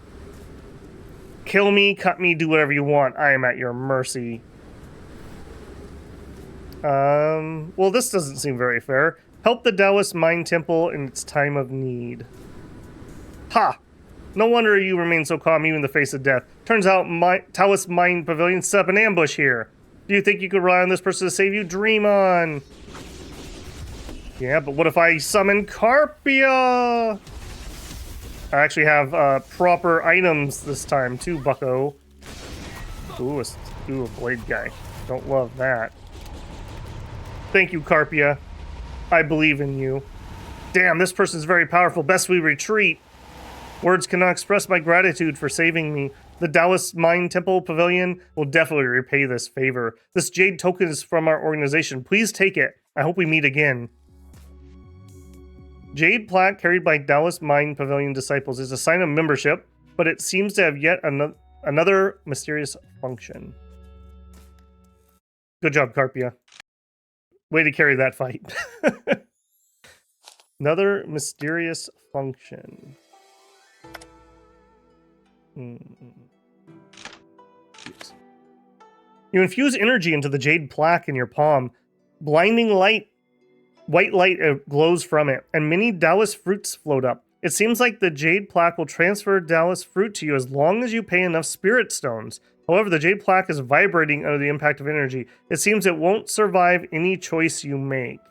Kill me, cut me, do whatever you want. I am at your mercy. Well, this doesn't seem very fair. Help the Taoist Mind Temple in its time of need. Ha! No wonder you remain so calm even in the face of death. Turns out Taoist Mind Pavilion set up an ambush here. Do you think you could rely on this person to save you? Dream on! Yeah, but what if I summon Carpia? I actually have proper items this time too, bucko. Ooh, a blade guy. Don't love that. Thank you, Carpia. I believe in you. Damn, this person's very powerful. Best we retreat. Words cannot express my gratitude for saving me. The Taoist Mind Temple Pavilion will definitely repay this favor. This jade token is from our organization. Please take it. I hope we meet again. Jade plaque carried by Taoist Mind Pavilion disciples is a sign of membership, but it seems to have yet another mysterious function. Good job, Carpia. Way to carry that fight. Another mysterious function. Yes. You infuse energy into the jade plaque in your palm. Blinding light, white light glows from it, and many Taoist fruits float up. It seems like the jade plaque will transfer Taoist fruit to you as long as you pay enough spirit stones. However, the jade plaque is vibrating under the impact of energy. It seems it won't survive any choice you make.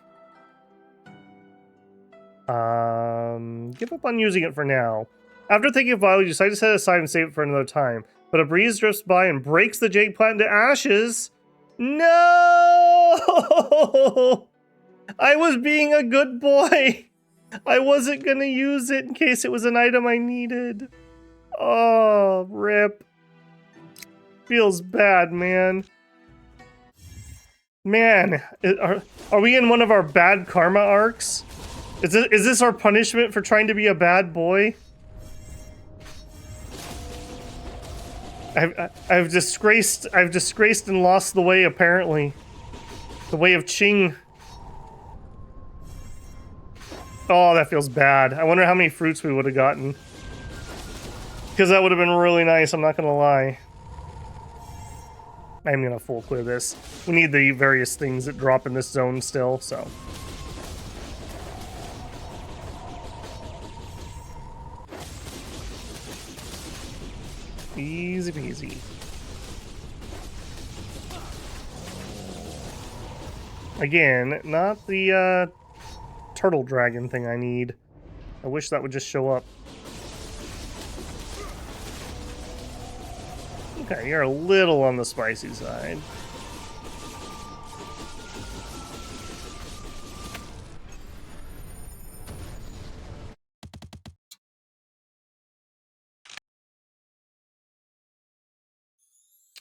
Give up on using it for now. After thinking a while, you decide to set it aside and save it for another time. But a breeze drifts by and breaks the jade plant into ashes. No! I was being a good boy. I wasn't gonna use it in case it was an item I needed. Oh, rip. Feels bad, man. Man, are we in one of our bad karma arcs? Is this our punishment for trying to be a bad boy? I've disgraced and lost the way, apparently. The way of Cheng. Oh, that feels bad. I wonder how many fruits we would have gotten. Because that would have been really nice, I'm not gonna lie. I'm gonna full clear this. We need the various things that drop in this zone still, so. Easy peasy. Again, not the turtle dragon thing I need. I wish that would just show up. Okay, you're a little on the spicy side.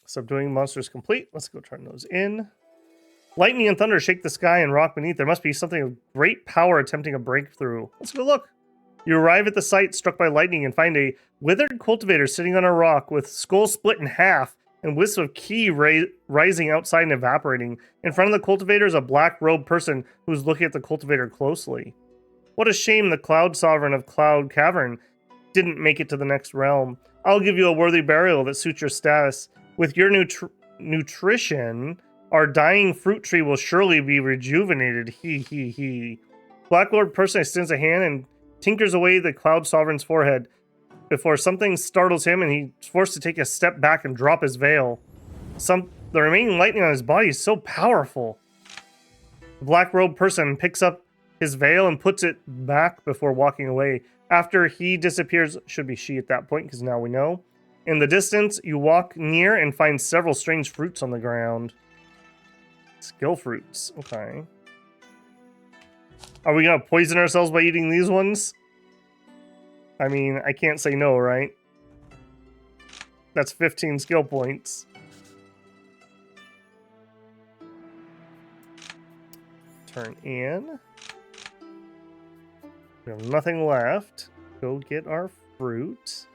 Subduing monsters complete. Let's go turn those in. Lightning and thunder shake the sky and rock beneath. There must be something of great power attempting a breakthrough. Let's go look. You arrive at the site struck by lightning and find a withered cultivator sitting on a rock with skull split in half and wisps of ki rising outside and evaporating. In front of the cultivator is a black-robed person who's looking at the cultivator closely. What a shame the Cloud Sovereign of Cloud Cavern didn't make it to the next realm. I'll give you a worthy burial that suits your status. With your nutrition, our dying fruit tree will surely be rejuvenated. He he he. Blacklord person extends a hand and tinkers away the Cloud Sovereign's forehead before something startles him and he's forced to take a step back and drop his veil. The remaining lightning on his body is so powerful. The black-robed person picks up his veil and puts it back before walking away. After he disappears, should be she at that point, because now we know. In the distance, you walk near and find several strange fruits on the ground. Skill fruits. Okay. Are we gonna poison ourselves by eating these ones? I mean, I can't say no, right? That's 15 skill points. Turn in. We have nothing left. Go get our fruit.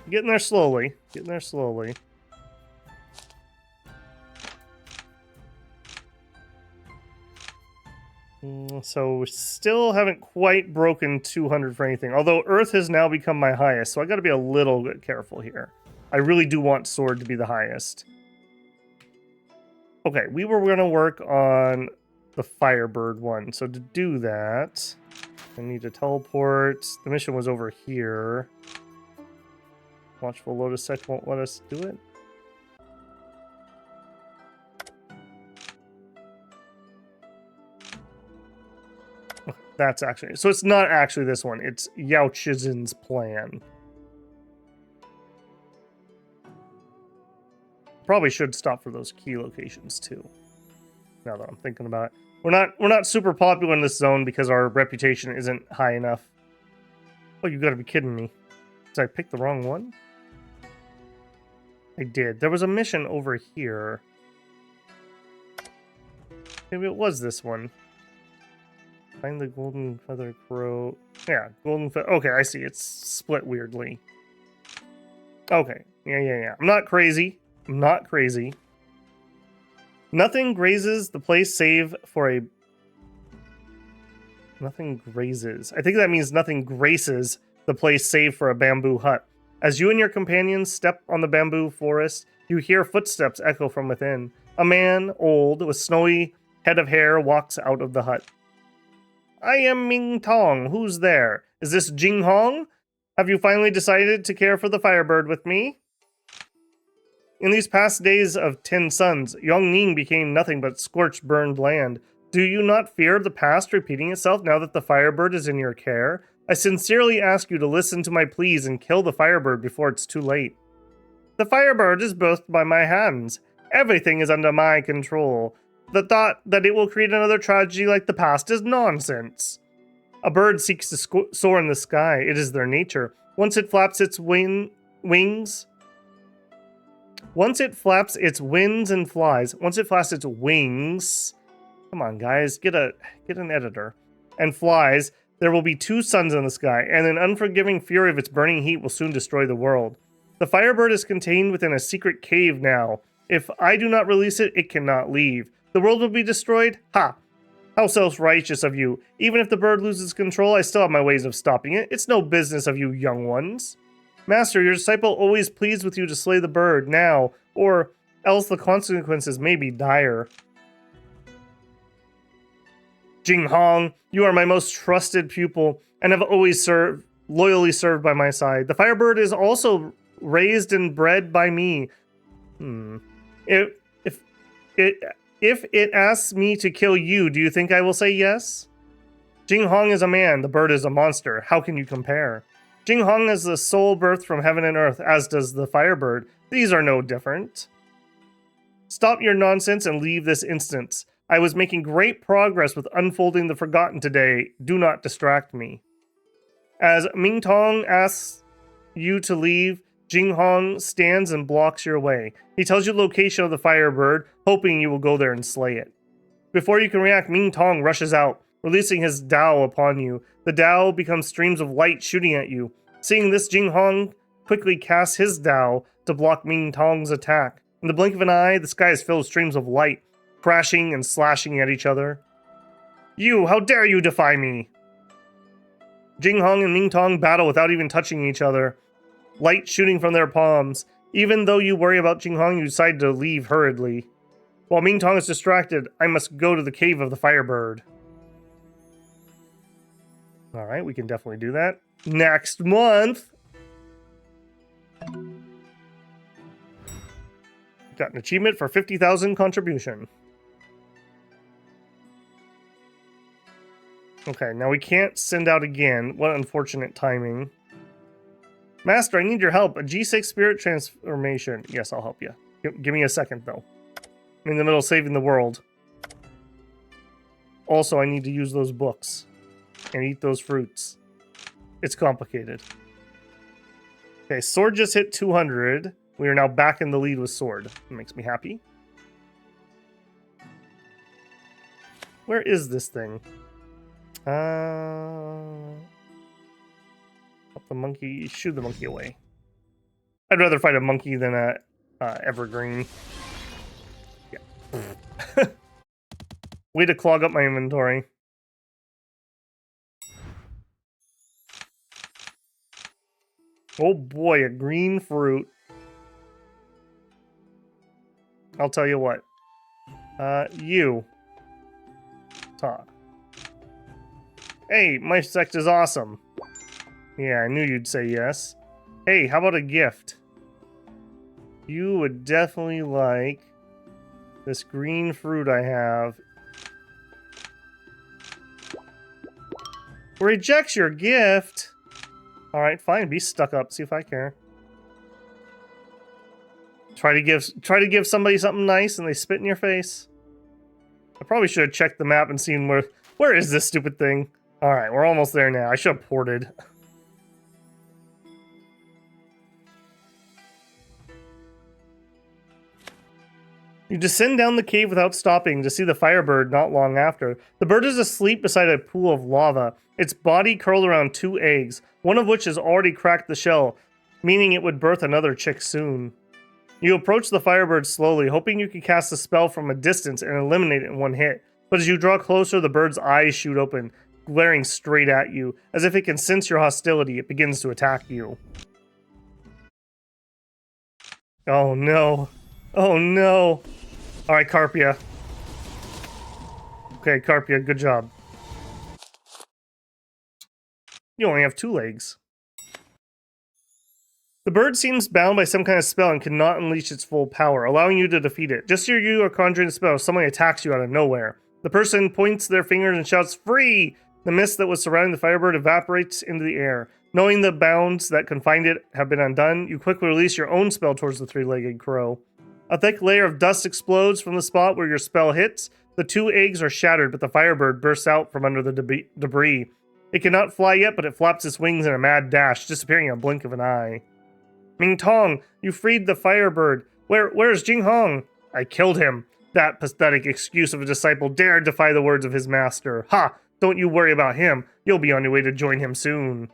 Getting there slowly. Getting there slowly. So we still haven't quite broken 200 for anything. Although Earth has now become my highest, so I got to be a little bit careful here. I really do want Sword to be the highest. Okay, we were going to work on the Firebird one. So to do that, I need to teleport. The mission was over here. Watchful Lotus Sect won't let us do it. That's actually... So it's not actually this one. It's Yao Chizin's plan. Probably should stop for those key locations too. Now that I'm thinking about it. We're not super popular in this zone because our reputation isn't high enough. Oh, you gotta be kidding me. Did I pick the wrong one? I did. There was a mission over here. Maybe it was this one. Find the golden feather crow. Yeah, golden feather. Okay, I see. It's split weirdly. Okay. Yeah. I'm not crazy. I'm not crazy. Nothing grazes the place save for a... Nothing grazes. I think that means nothing graces the place save for a bamboo hut. As you and your companions step on the bamboo forest, you hear footsteps echo from within. A man, old, with snowy head of hair, walks out of the hut. I am Ming Tong. Who's there? Is this Jing Hong? Have you finally decided to care for the Firebird with me? In these past days of 10 suns, Yongning became nothing but scorched, burned land. Do you not fear the past repeating itself now that the Firebird is in your care? I sincerely ask you to listen to my pleas and kill the Firebird before it's too late. The Firebird is birthed by my hands. Everything is under my control. The thought that it will create another tragedy like the past is nonsense. A bird seeks to soar in the sky. It is their nature. Once it flaps its wings... Once it flaps its wings and flies... Once it flaps its wings... Come on, guys. Get an editor. And flies... There will be 2 suns in the sky, and an unforgiving fury of its burning heat will soon destroy the world. The Firebird is contained within a secret cave now. If I do not release it, it cannot leave. The world will be destroyed? Ha! How self-righteous of you. Even if the bird loses control, I still have my ways of stopping it. It's no business of you young ones. Master, your disciple always pleads with you to slay the bird now, or else the consequences may be dire. Jing Hong, you are my most trusted pupil, and have always loyally served by my side. The Firebird is also raised and bred by me. If it asks me to kill you, do you think I will say yes? Jing Hong is a man, the bird is a monster. How can you compare? Jing Hong is the soul birthed from heaven and earth, as does the Firebird. These are no different. Stop your nonsense and leave this instant. I was making great progress with unfolding the forgotten today. Do not distract me. As Ming Tong asks you to leave, Jing Hong stands and blocks your way. He tells you the location of the Firebird, hoping you will go there and slay it. Before you can react, Ming Tong rushes out, releasing his Dao upon you. The Dao becomes streams of light shooting at you. Seeing this, Jing Hong quickly casts his Dao to block Ming Tong's attack. In the blink of an eye, the sky is filled with streams of light, crashing and slashing at each other. You, how dare you defy me? Jing Hong and Ming Tong battle without even touching each other, light shooting from their palms. Even though you worry about Jing Hong, you decide to leave hurriedly. While Ming Tong is distracted, I must go to the cave of the Firebird. Alright, we can definitely do that. Next month! Got an achievement for 50,000 contribution. Okay, now we can't send out again. What unfortunate timing. Master, I need your help. A G6 spirit transformation. Yes, I'll help you. Give me a second, though. I'm in the middle of saving the world. Also, I need to use those books. And eat those fruits. It's complicated. Okay, sword just hit 200. We are now back in the lead with sword. It makes me happy. Where is this thing? Help the monkey. Shoo the monkey away. I'd rather fight a monkey than a evergreen. Yeah. Way to clog up my inventory. Oh boy, a green fruit. I'll tell you what. You. Talk. Hey, my sect is awesome. Yeah, I knew you'd say yes. Hey, how about a gift? You would definitely like this green fruit I have. Rejects your gift? Alright, fine, be stuck up, see if I care. Try to give somebody something nice and they spit in your face. I probably should have checked the map and seen where is this stupid thing? Alright, we're almost there now. I should have ported. You descend down the cave without stopping to see the firebird not long after. The bird is asleep beside a pool of lava, its body curled around 2 eggs, one of which has already cracked the shell, meaning it would birth another chick soon. You approach the firebird slowly, hoping you can cast a spell from a distance and eliminate it in one hit. But as you draw closer, the bird's eyes shoot open, glaring straight at you. As if it can sense your hostility, it begins to attack you. Oh no. Oh no. Alright, Carpia. Okay, Carpia, good job. You only have 2 legs. The bird seems bound by some kind of spell and cannot unleash its full power, allowing you to defeat it. Just as you are conjuring a spell, someone attacks you out of nowhere. The person points their fingers and shouts, "Free!" The mist that was surrounding the firebird evaporates into the air. Knowing the bounds that confined it have been undone, you quickly release your own spell towards the 3-legged crow. A thick layer of dust explodes from the spot where your spell hits. The 2 eggs are shattered, but the firebird bursts out from under the debris. It cannot fly yet, but it flaps its wings in a mad dash, disappearing in a blink of an eye. Ming Tong, you freed the firebird. Where's Jing Hong? I killed him. That pathetic excuse of a disciple dared defy the words of his master. Ha! Don't you worry about him. You'll be on your way to join him soon.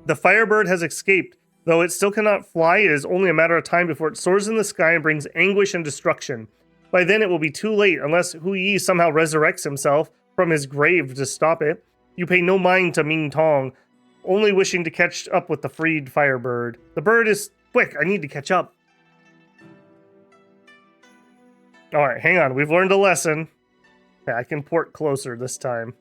The firebird has escaped. Though it still cannot fly, it is only a matter of time before it soars in the sky and brings anguish and destruction. By then it will be too late unless Hu Yi somehow resurrects himself from his grave to stop it. You pay no mind to Ming Tong, only wishing to catch up with the freed firebird. The bird is... Quick, I need to catch up. Alright, hang on. We've learned a lesson. Okay, I can port closer this time.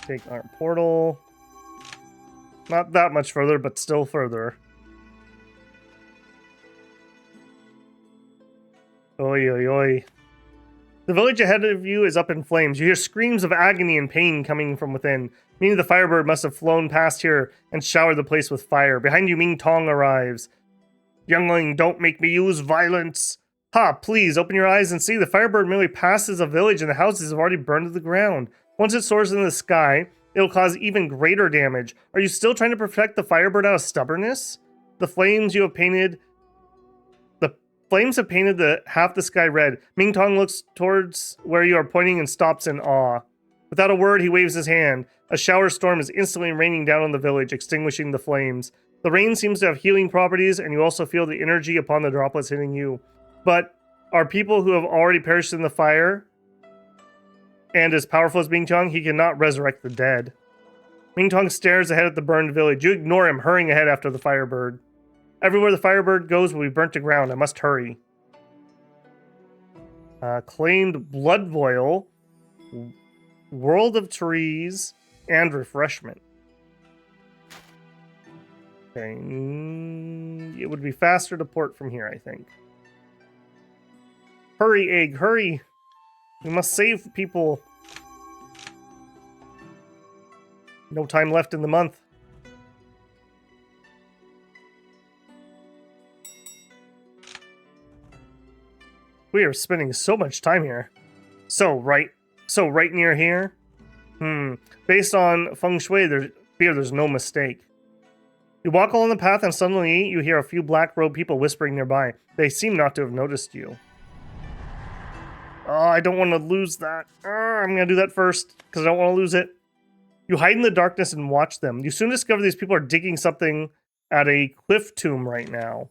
Take our portal. Not that much further, but still further. Oi, oi, oi. The village ahead of you is up in flames. You hear screams of agony and pain coming from within, meaning the firebird must have flown past here and showered the place with fire. Behind you, Ming Tong arrives. Youngling, don't make me use violence. Ha, please, open your eyes and see. The firebird merely passes a village and the houses have already burned to the ground. Once it soars in the sky, it'll cause even greater damage. Are you still trying to protect the firebird out of stubbornness? The flames have painted half the sky red. Ming Tong looks towards where you are pointing and stops in awe. Without a word, he waves his hand. A shower storm is instantly raining down on the village, extinguishing the flames. The rain seems to have healing properties, and you also feel the energy upon the droplets hitting you. But are people who have already perished in the fire and as powerful as Ming Tong, he cannot resurrect the dead. Ming Tong stares ahead at the burned village. You ignore him, hurrying ahead after the firebird. Everywhere the firebird goes will be burnt to ground. I must hurry. Claimed blood voil, world of trees, and refreshment. Okay, it would be faster to port from here, I think. Hurry, egg, hurry! We must save people. No time left in the month. We are spending so much time here. So right near here? Based on feng shui, there's no mistake. You walk along the path and suddenly you hear a few black-robed people whispering nearby. They seem not to have noticed you. Oh, I don't want to lose that. I'm going to do that first, because I don't want to lose it. You hide in the darkness and watch them. You soon discover these people are digging something at a cliff tomb right now.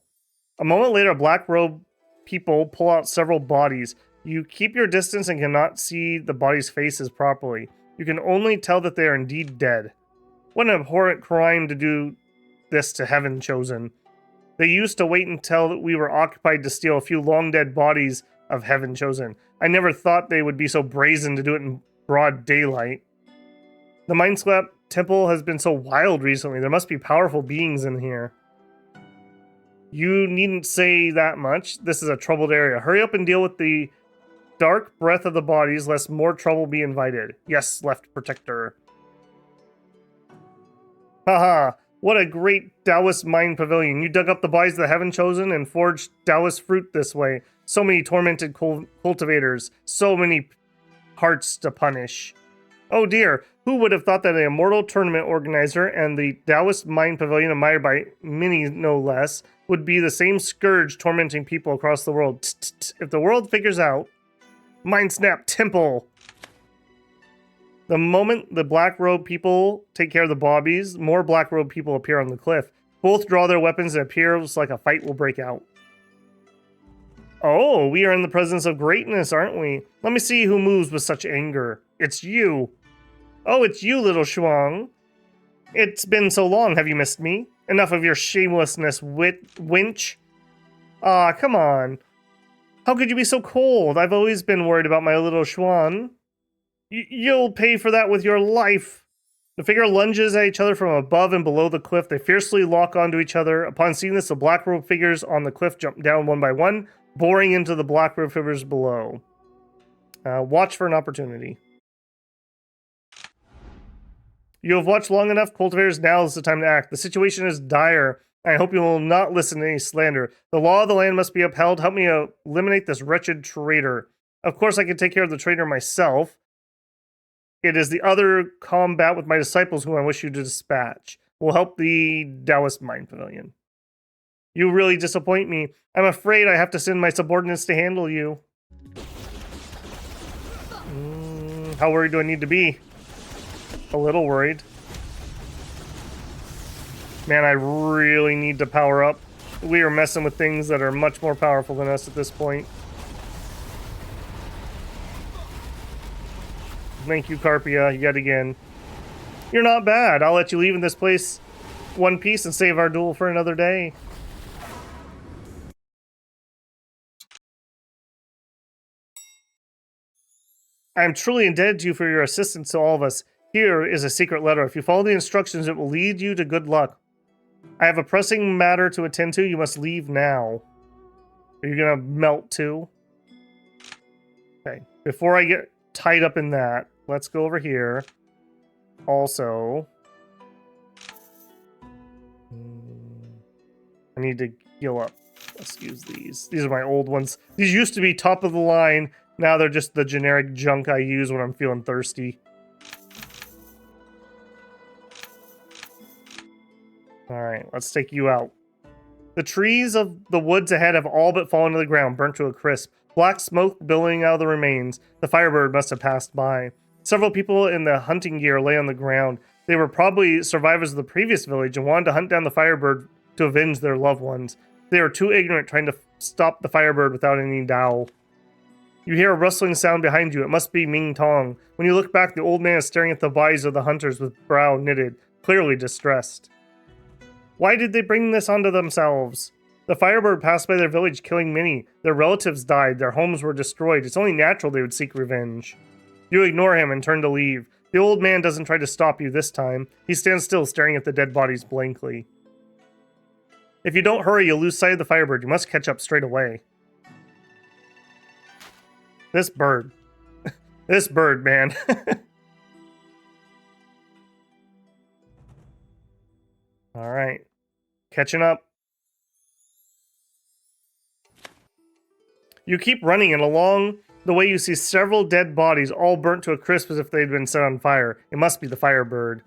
A moment later, black-robed people pull out several bodies. You keep your distance and cannot see the bodies' faces properly. You can only tell that they are indeed dead. What an abhorrent crime to do this to Heaven Chosen. They used to wait until we were occupied to steal a few long-dead bodies of Heaven Chosen. I never thought they would be so brazen to do it in broad daylight. The Mindswept Temple has been so wild recently. There must be powerful beings in here. You needn't say that much. This is a troubled area. Hurry up and deal with the dark breath of the bodies, lest more trouble be invited. Yes, left protector. Haha, what a great Taoist mind pavilion. You dug up the bodies of the Heaven Chosen and forged Taoist fruit this way. So many tormented cultivators. So many hearts to punish. Oh dear, Who would have thought that an Immortal tournament organizer and the Taoist Mind Pavilion, admired by many no less, would be the same scourge tormenting people across the world? If the world figures out Mind Snap Temple. The moment the black robe people take care of the bobbies, more black robe people appear on the cliff. Both draw their weapons and it appears like a fight will break out. Oh, we are in the presence of greatness, aren't we? Let me see who moves with such anger. It's you. Oh, it's you, little Shuang. It's been so long, have you missed me? Enough of your shamelessness, winch. Ah, come on. How could you be so cold? I've always been worried about my little Xuan. You'll pay for that with your life. The figure lunges at each other from above and below the cliff. They fiercely lock onto each other. Upon seeing this, the black robe figures on the cliff jump down one by one, boring into the black robe figures below. Watch for an opportunity. You have watched long enough, cultivators. Now is the time to act. The situation is dire. I hope you will not listen to any slander. The law of the land must be upheld. Help me eliminate this wretched traitor. Of course, I can take care of the traitor myself. It is the other combat with my disciples whom I wish you to dispatch. We'll help the Taoist Mind Pavilion. You really disappoint me. I'm afraid I have to send my subordinates to handle you. How worried do I need to be? A little worried. Man, I really need to power up. We are messing with things that are much more powerful than us at this point. Thank you, Carpia, yet again. You're not bad. I'll let you leave in this place one piece and save our duel for another day. I am truly indebted to you for your assistance to all of us. Here is a secret letter. If you follow the instructions, it will lead you to good luck. I have a pressing matter to attend to. You must leave now. Are you gonna melt too? Okay. Before I get tied up in that, let's go over here. Also, I need to heal up. Let's use these. These are my old ones. These used to be top of the line. Now they're just the generic junk I use when I'm feeling thirsty. Alright, let's take you out. The trees of the woods ahead have all but fallen to the ground, burnt to a crisp. Black smoke billowing out of the remains. The firebird must have passed by. Several people in the hunting gear lay on the ground. They were probably survivors of the previous village and wanted to hunt down the firebird to avenge their loved ones. They were too ignorant trying to stop the firebird without any Dao. You hear a rustling sound behind you. It must be Ming Tong. When you look back, the old man is staring at the bodies of the hunters with brow knitted, clearly distressed. Why did they bring this onto themselves? The firebird passed by their village, killing many. Their relatives died. Their homes were destroyed. It's only natural they would seek revenge. You ignore him and turn to leave. The old man doesn't try to stop you this time. He stands still, staring at the dead bodies blankly. If you don't hurry, you'll lose sight of the firebird. You must catch up straight away. This bird. This bird, man. Alright. Catching up. You keep running, and along the way you see several dead bodies, all burnt to a crisp as if they'd been set on fire. It must be the firebird.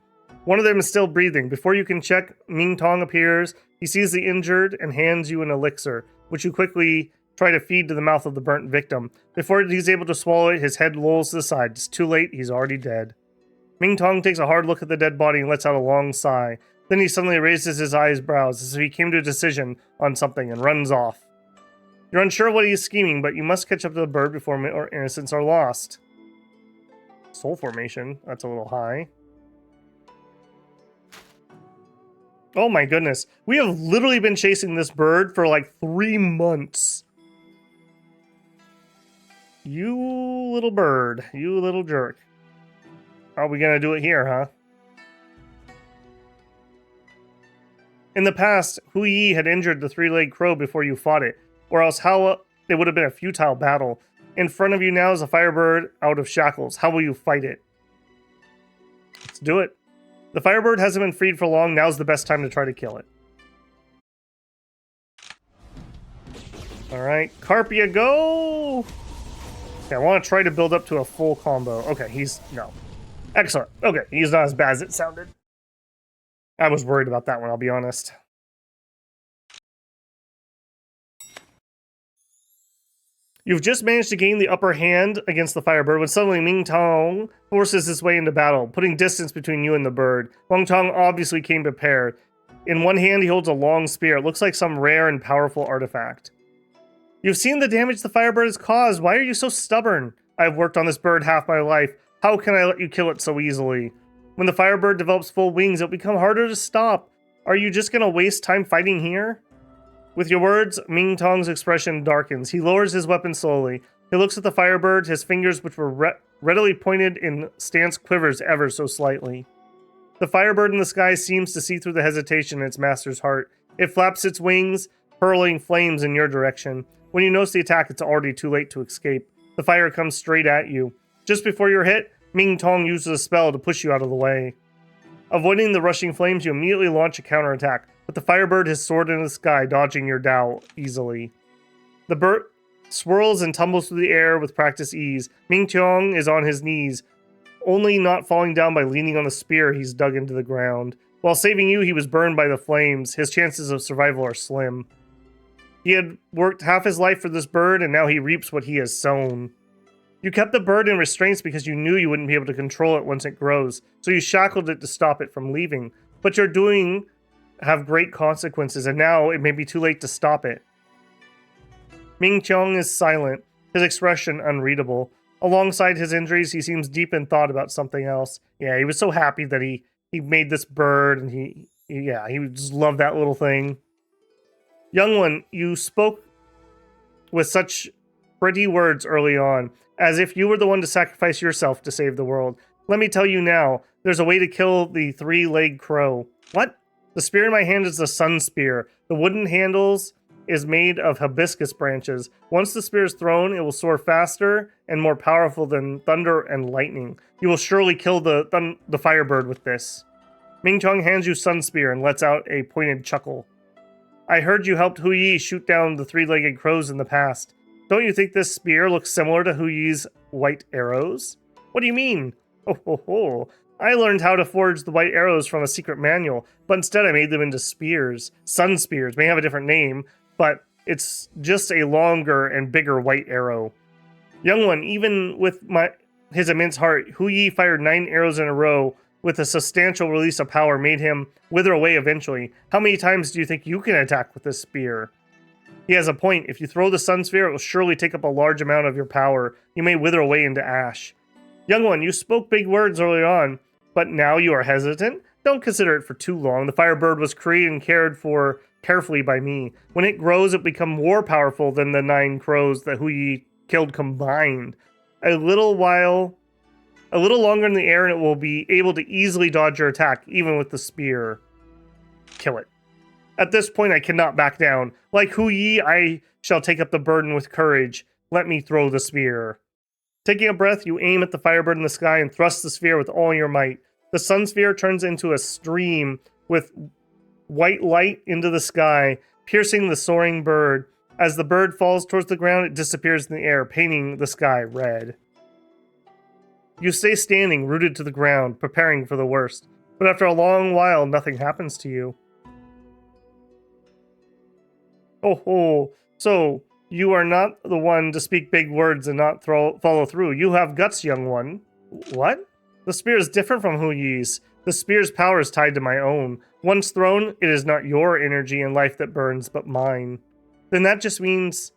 One of them is still breathing. Before you can check, Ming Tong appears. He sees the injured and hands you an elixir, which you quickly try to feed to the mouth of the burnt victim. Before he's able to swallow it, his head lolls to the side. It's too late, he's already dead. Ming Tong takes a hard look at the dead body and lets out a long sigh. Then he suddenly raises his eyebrows as if he came to a decision on something and runs off. You're unsure what he is scheming, but you must catch up to the bird before our innocents are lost. Soul formation, that's a little high. Oh my goodness. We have literally been chasing this bird for like 3 months. You little bird. You little jerk. Are we gonna do it here, huh? In the past, Hu Yi had injured the 3-legged crow before you fought it, or else how it would have been a futile battle. In front of you now is a firebird out of shackles. How will you fight it? Let's do it. The firebird hasn't been freed for long. Now's the best time to try to kill it. Alright, Carpia, go! Okay, I want to try to build up to a full combo. Okay, no. Excellent. Okay, he's not as bad as it sounded. I was worried about that one, I'll be honest. You've just managed to gain the upper hand against the Firebird when suddenly Ming Tong forces his way into battle, putting distance between you and the bird. Wang Tong obviously came prepared. In one hand, he holds a long spear. It looks like some rare and powerful artifact. You've seen the damage the Firebird has caused. Why are you so stubborn? I've worked on this bird half my life. How can I let you kill it so easily? When the Firebird develops full wings, it'll become harder to stop. Are you just gonna waste time fighting here? With your words, Ming Tong's expression darkens. He lowers his weapon slowly. He looks at the Firebird, his fingers, which were readily pointed in stance, quivers ever so slightly. The Firebird in the sky seems to see through the hesitation in its master's heart. It flaps its wings, hurling flames in your direction. When you notice the attack, it's already too late to escape. The fire comes straight at you. Just before you're hit, Ming Tong uses a spell to push you out of the way. Avoiding the rushing flames, you immediately launch a counterattack, but the Firebird has soared into the sky, dodging your Dao easily. The bird swirls and tumbles through the air with practiced ease. Ming Tong is on his knees, only not falling down by leaning on the spear he's dug into the ground. While saving you, he was burned by the flames. His chances of survival are slim. He had worked half his life for this bird, and now he reaps what he has sown. You kept the bird in restraints because you knew you wouldn't be able to control it once it grows, so you shackled it to stop it from leaving. But your doing have great consequences, and now it may be too late to stop it. Ming Tong is silent, his expression unreadable. Alongside his injuries, he seems deep in thought about something else. Yeah, he was so happy that he made this bird, and he just loved that little thing. Young one, you spoke with such pretty words early on, as if you were the one to sacrifice yourself to save the world. Let me tell you now, there's a way to kill the three-legged crow. What? The spear in my hand is the sun spear. The wooden handles is made of hibiscus branches. Once the spear is thrown, it will soar faster and more powerful than thunder and lightning. You will surely kill the Firebird with this. Ming Tong hands you Sun Spear and lets out a pointed chuckle. I heard you helped Hu Yi shoot down the three-legged crows in the past. Don't you think this spear looks similar to Hu Yi's white arrows? What do you mean? Oh ho ho. I learned how to forge the white arrows from a secret manual, but instead I made them into spears. Sun spears may have a different name, but it's just a longer and bigger white arrow. Young one, even with his immense heart, Hu Yi fired 9 arrows in a row with a substantial release of power made him wither away eventually. How many times do you think you can attack with this spear? He has a point. If you throw the sun sphere, it will surely take up a large amount of your power. You may wither away into ash. Young one, you spoke big words early on, but now you are hesitant? Don't consider it for too long. The Firebird was created and cared for carefully by me. When it grows, it will become more powerful than the 9 crows that Hu Yi killed combined. A little longer in the air, and it will be able to easily dodge your attack, even with the spear. Kill it. At this point, I cannot back down. Like Hu Yi, I shall take up the burden with courage. Let me throw the spear. Taking a breath, you aim at the Firebird in the sky and thrust the sphere with all your might. The sun sphere turns into a stream with white light into the sky, piercing the soaring bird. As the bird falls towards the ground, it disappears in the air, painting the sky red. You stay standing, rooted to the ground, preparing for the worst. But after a long while, nothing happens to you. Oh, so you are not the one to speak big words and not follow through. You have guts, young one. What? The spear is different from Hu Yi's. The spear's power is tied to my own. Once thrown, it is not your energy and life that burns, but mine. Then that just means...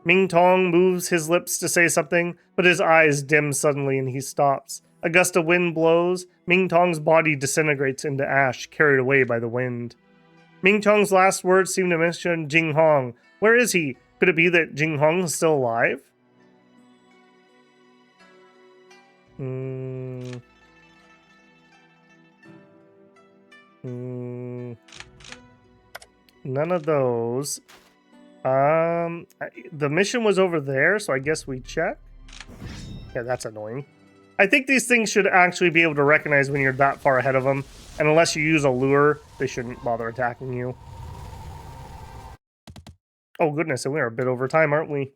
Ming Tong moves his lips to say something, but his eyes dim suddenly and he stops. A gust of wind blows. Ming Tong's body disintegrates into ash, carried away by the wind. Ming Tong's last words seem to mention Jing Hong. Where is he? Could it be that Jing Hong is still alive? None of those. The mission was over there, so I guess we check. Yeah, that's annoying. I think these things should actually be able to recognize when you're that far ahead of them. And unless you use a lure, they shouldn't bother attacking you. Oh goodness, and we're a bit over time, aren't we?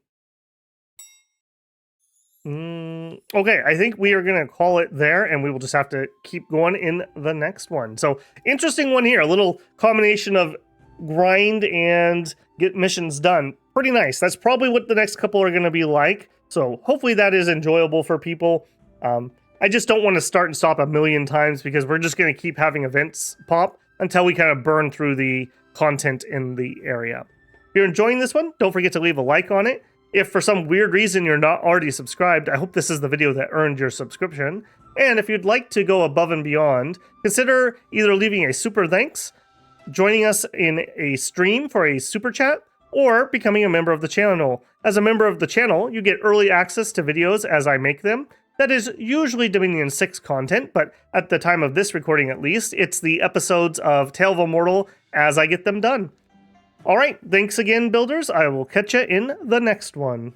Okay, I think we are going to call it there, and we will just have to keep going in the next one. So, interesting one here. A little combination of grind and get missions done. Pretty nice. That's probably what the next couple are going to be like. So, hopefully that is enjoyable for people. I just don't want to start and stop a million times because we're just going to keep having events pop until we kind of burn through the content in the area. If you're enjoying this one, don't forget to leave a like on it. If for some weird reason you're not already subscribed, I hope this is the video that earned your subscription. And if you'd like to go above and beyond, consider either leaving a super thanks, joining us in a stream for a super chat, or becoming a member of the channel. As a member of the channel, you get early access to videos as I make them. That is usually Dominion 6 content, but at the time of this recording at least, it's the episodes of Tale of Immortal as I get them done. Alright, thanks again, builders. I will catch you in the next one.